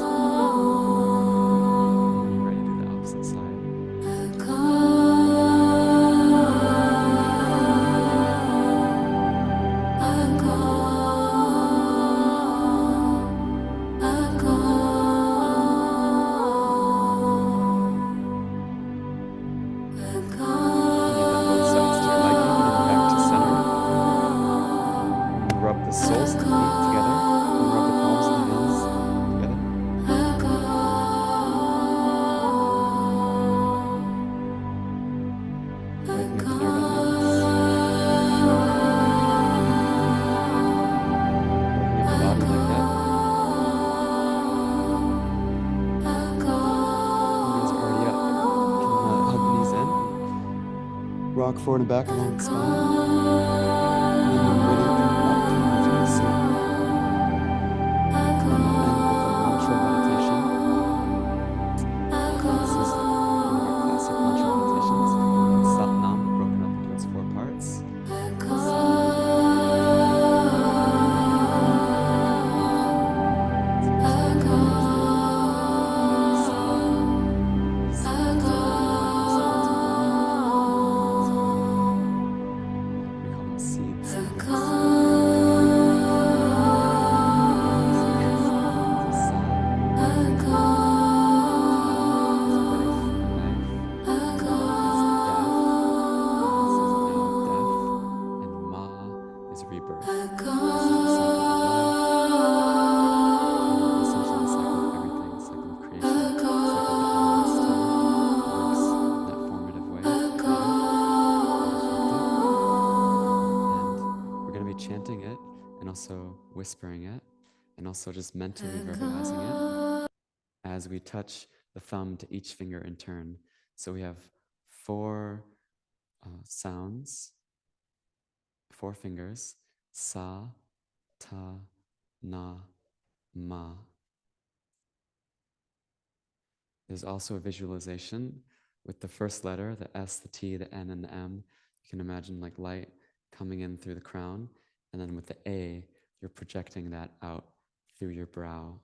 And you're ready to do the opposite side. Rock forward and back along the spine. And then when ready, come up to a seat. And we'll end with a mantra meditation. This is one of our classic mantra meditations. It's Sat Nam, broken up into its 4 parts. Whispering it, and also just mentally verbalizing it as we touch the thumb to each finger in turn. So we have 4 sounds, 4 fingers: sa, ta, na, ma. There's also a visualization with the first letter, the S, the T, the N, and the M. You can imagine like light coming in through the crown, and then with the A, you're projecting that out through your brow.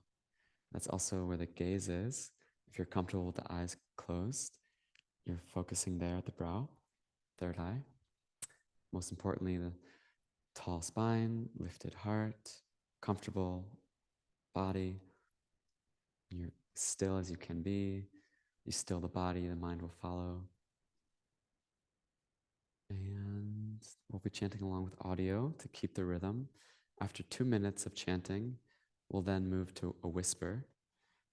That's also where the gaze is. If you're comfortable with the eyes closed, you're focusing there at the brow, third eye. Most importantly, the tall spine, lifted heart, comfortable body. You're still as you can be. You still the body, the mind will follow. And we'll be chanting along with audio to keep the rhythm. After 2 minutes of chanting, we'll then move to a whisper.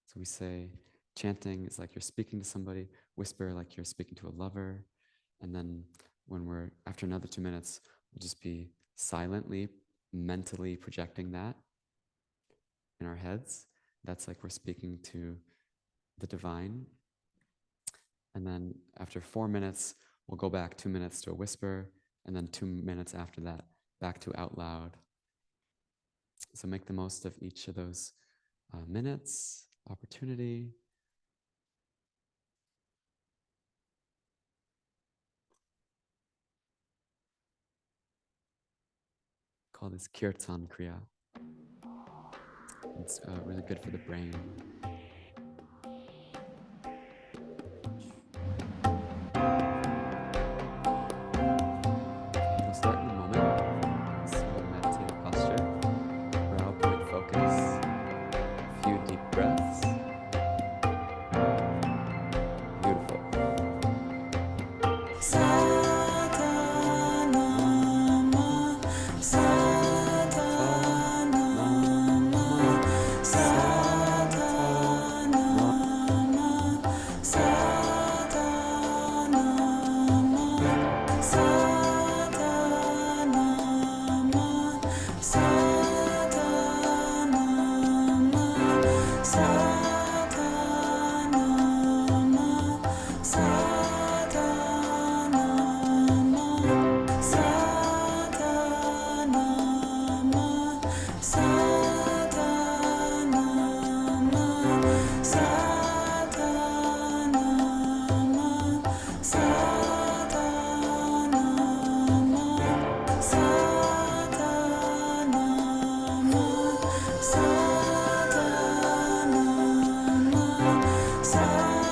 So we say, chanting is like you're speaking to somebody, whisper like you're speaking to a lover. And then after another 2 minutes, we'll just be silently, mentally projecting that in our heads. That's like we're speaking to the divine. And then after 4 minutes, we'll go back 2 minutes to a whisper, and then 2 minutes after that, back to out loud. So make the most of each of those minutes, opportunity. Call this Kirtan Kriya. It's really good for the brain. We'll start in a moment. So meditative posture, brow point focus, a few deep breaths. Sadhanama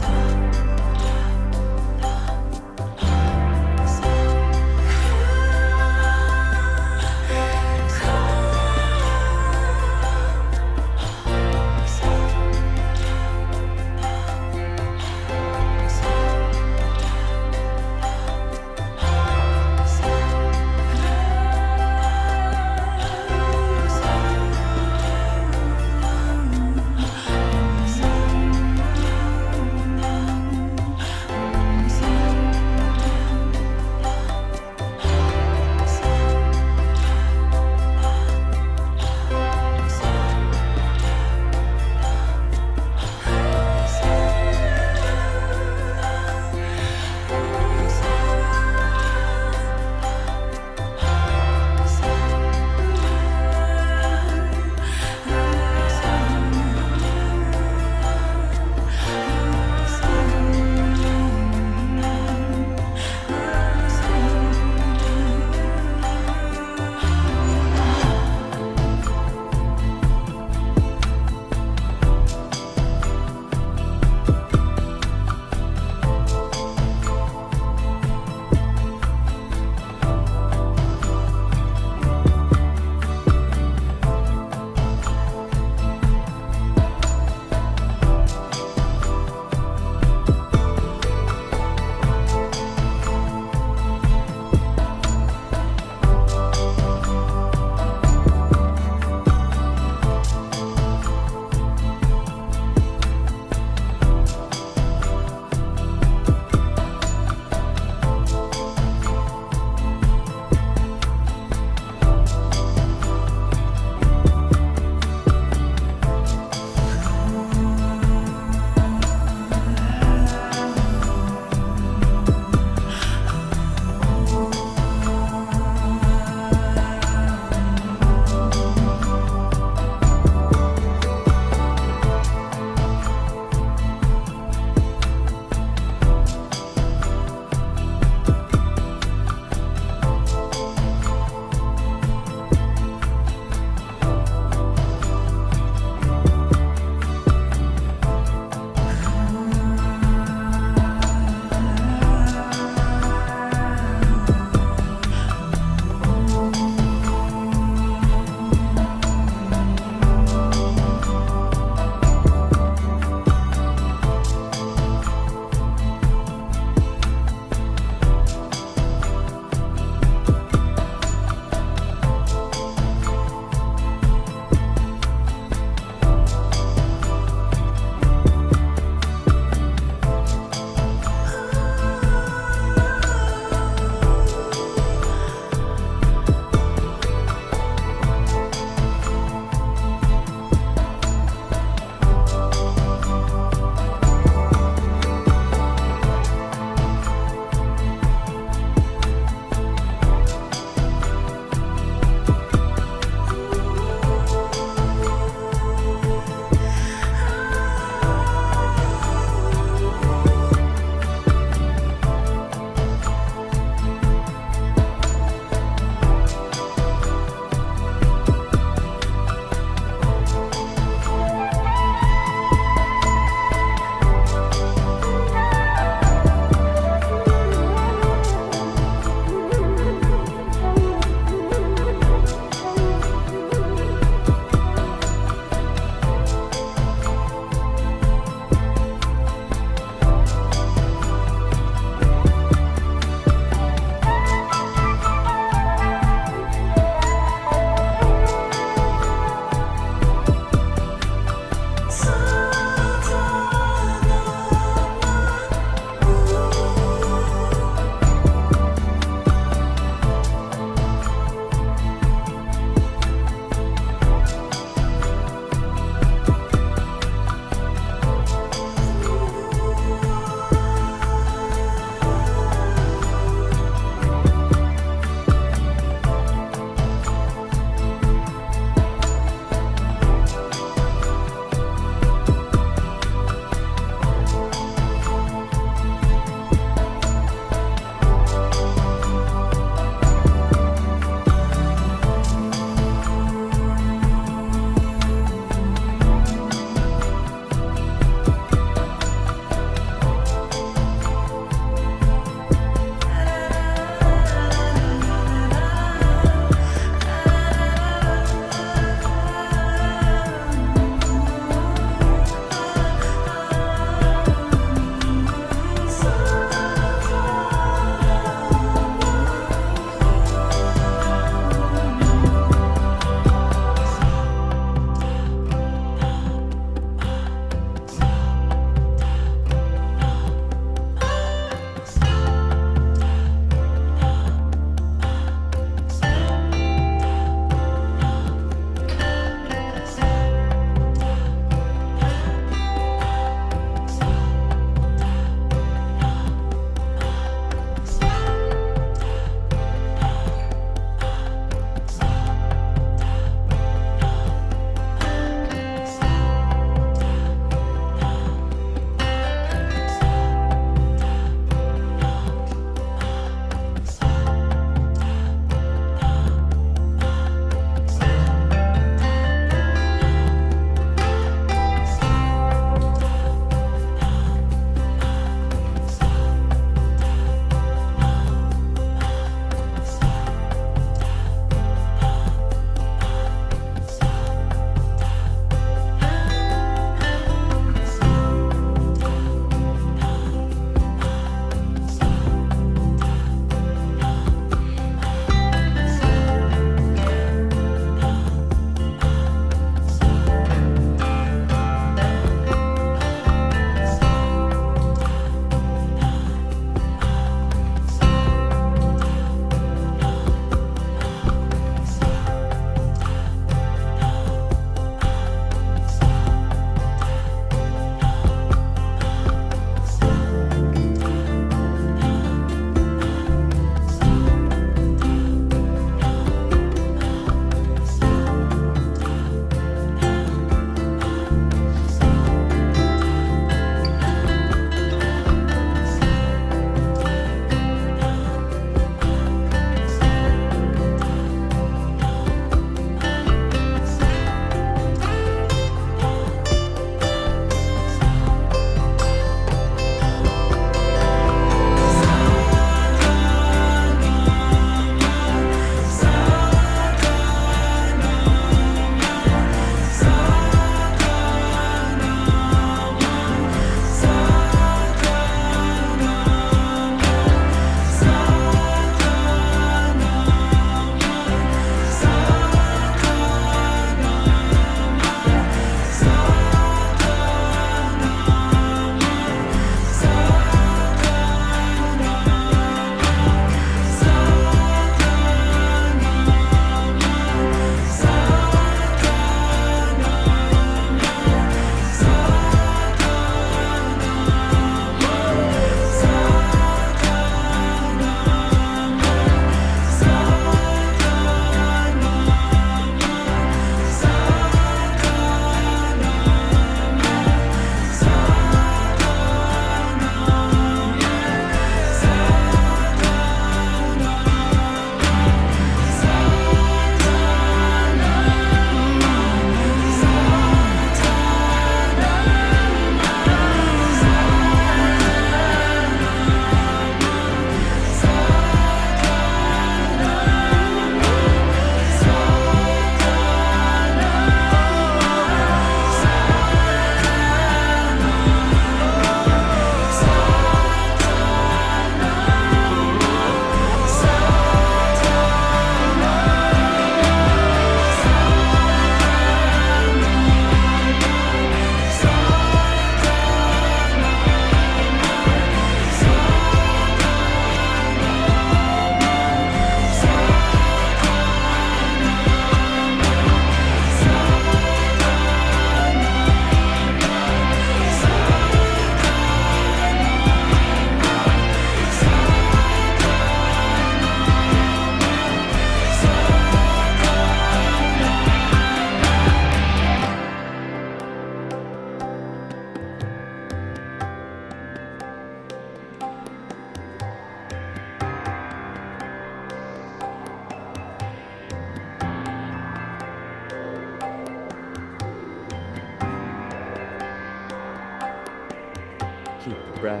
breath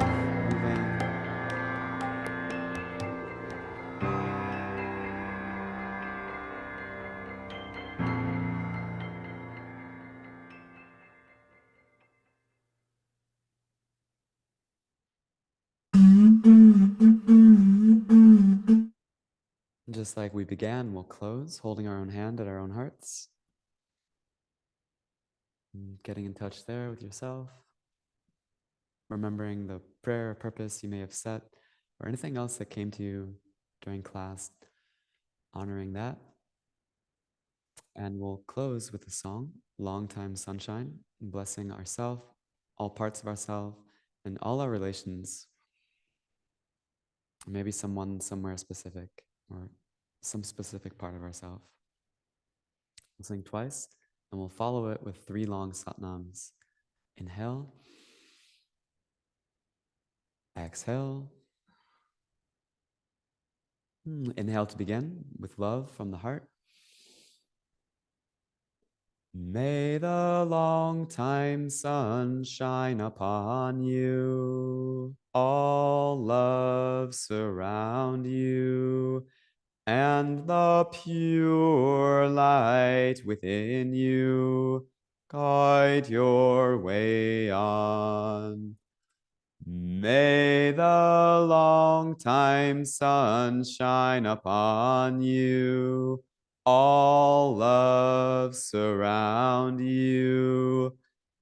moving. Just like we began, we'll close, holding our own hand at our own hearts. Getting in touch there with yourself. Remembering the prayer or purpose you may have set, or anything else that came to you during class, honoring that. And we'll close with a song, Long Time Sunshine, blessing ourselves, all parts of ourselves, and all our relations. Maybe someone somewhere specific, or some specific part of ourselves. We'll sing twice, and we'll follow it with 3 long satnams. Inhale. Exhale. Inhale to begin with love from the heart. May the long time sun shine upon you, all love surround you, and the pure light within you guide your way on. May the long time sun shine upon you, all love surround you,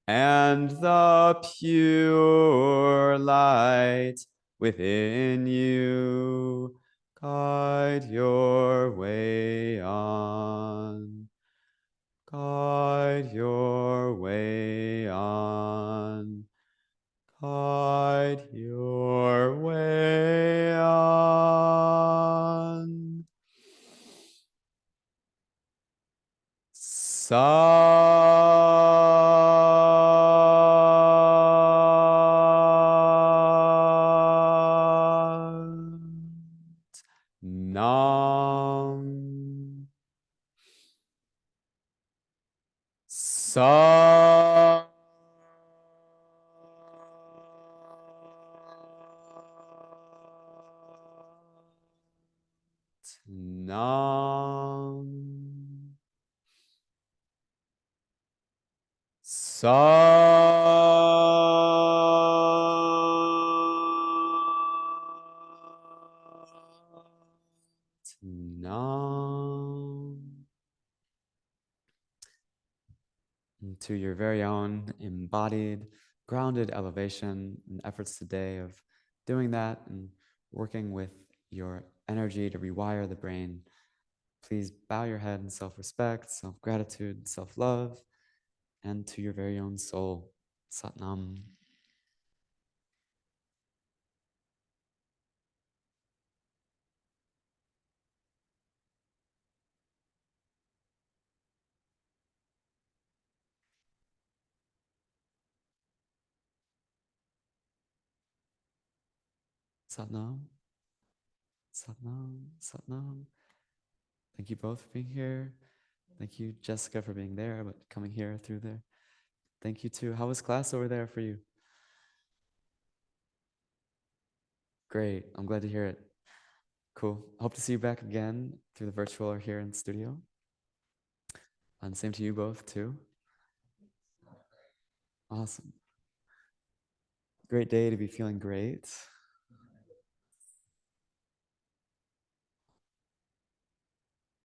and the pure light within you guide your way on. Guide your way on. Guide your way on. Sat Nam. Sat Nam. Sat Nam. To your very own embodied, grounded elevation and efforts today of doing that and working with your energy to rewire the brain. Please bow your head in self-respect, self-gratitude, self-love, and to your very own soul. Satnam. Satnam. Satnam. Satnam. Thank you both for being here. Thank you, Jessica, for being there, but coming here through there. Thank you too. How was class over there for you? Great. I'm glad to hear it. Cool. Hope to see you back again through the virtual or here in the studio. And same to you both too. Awesome. Great day to be feeling great.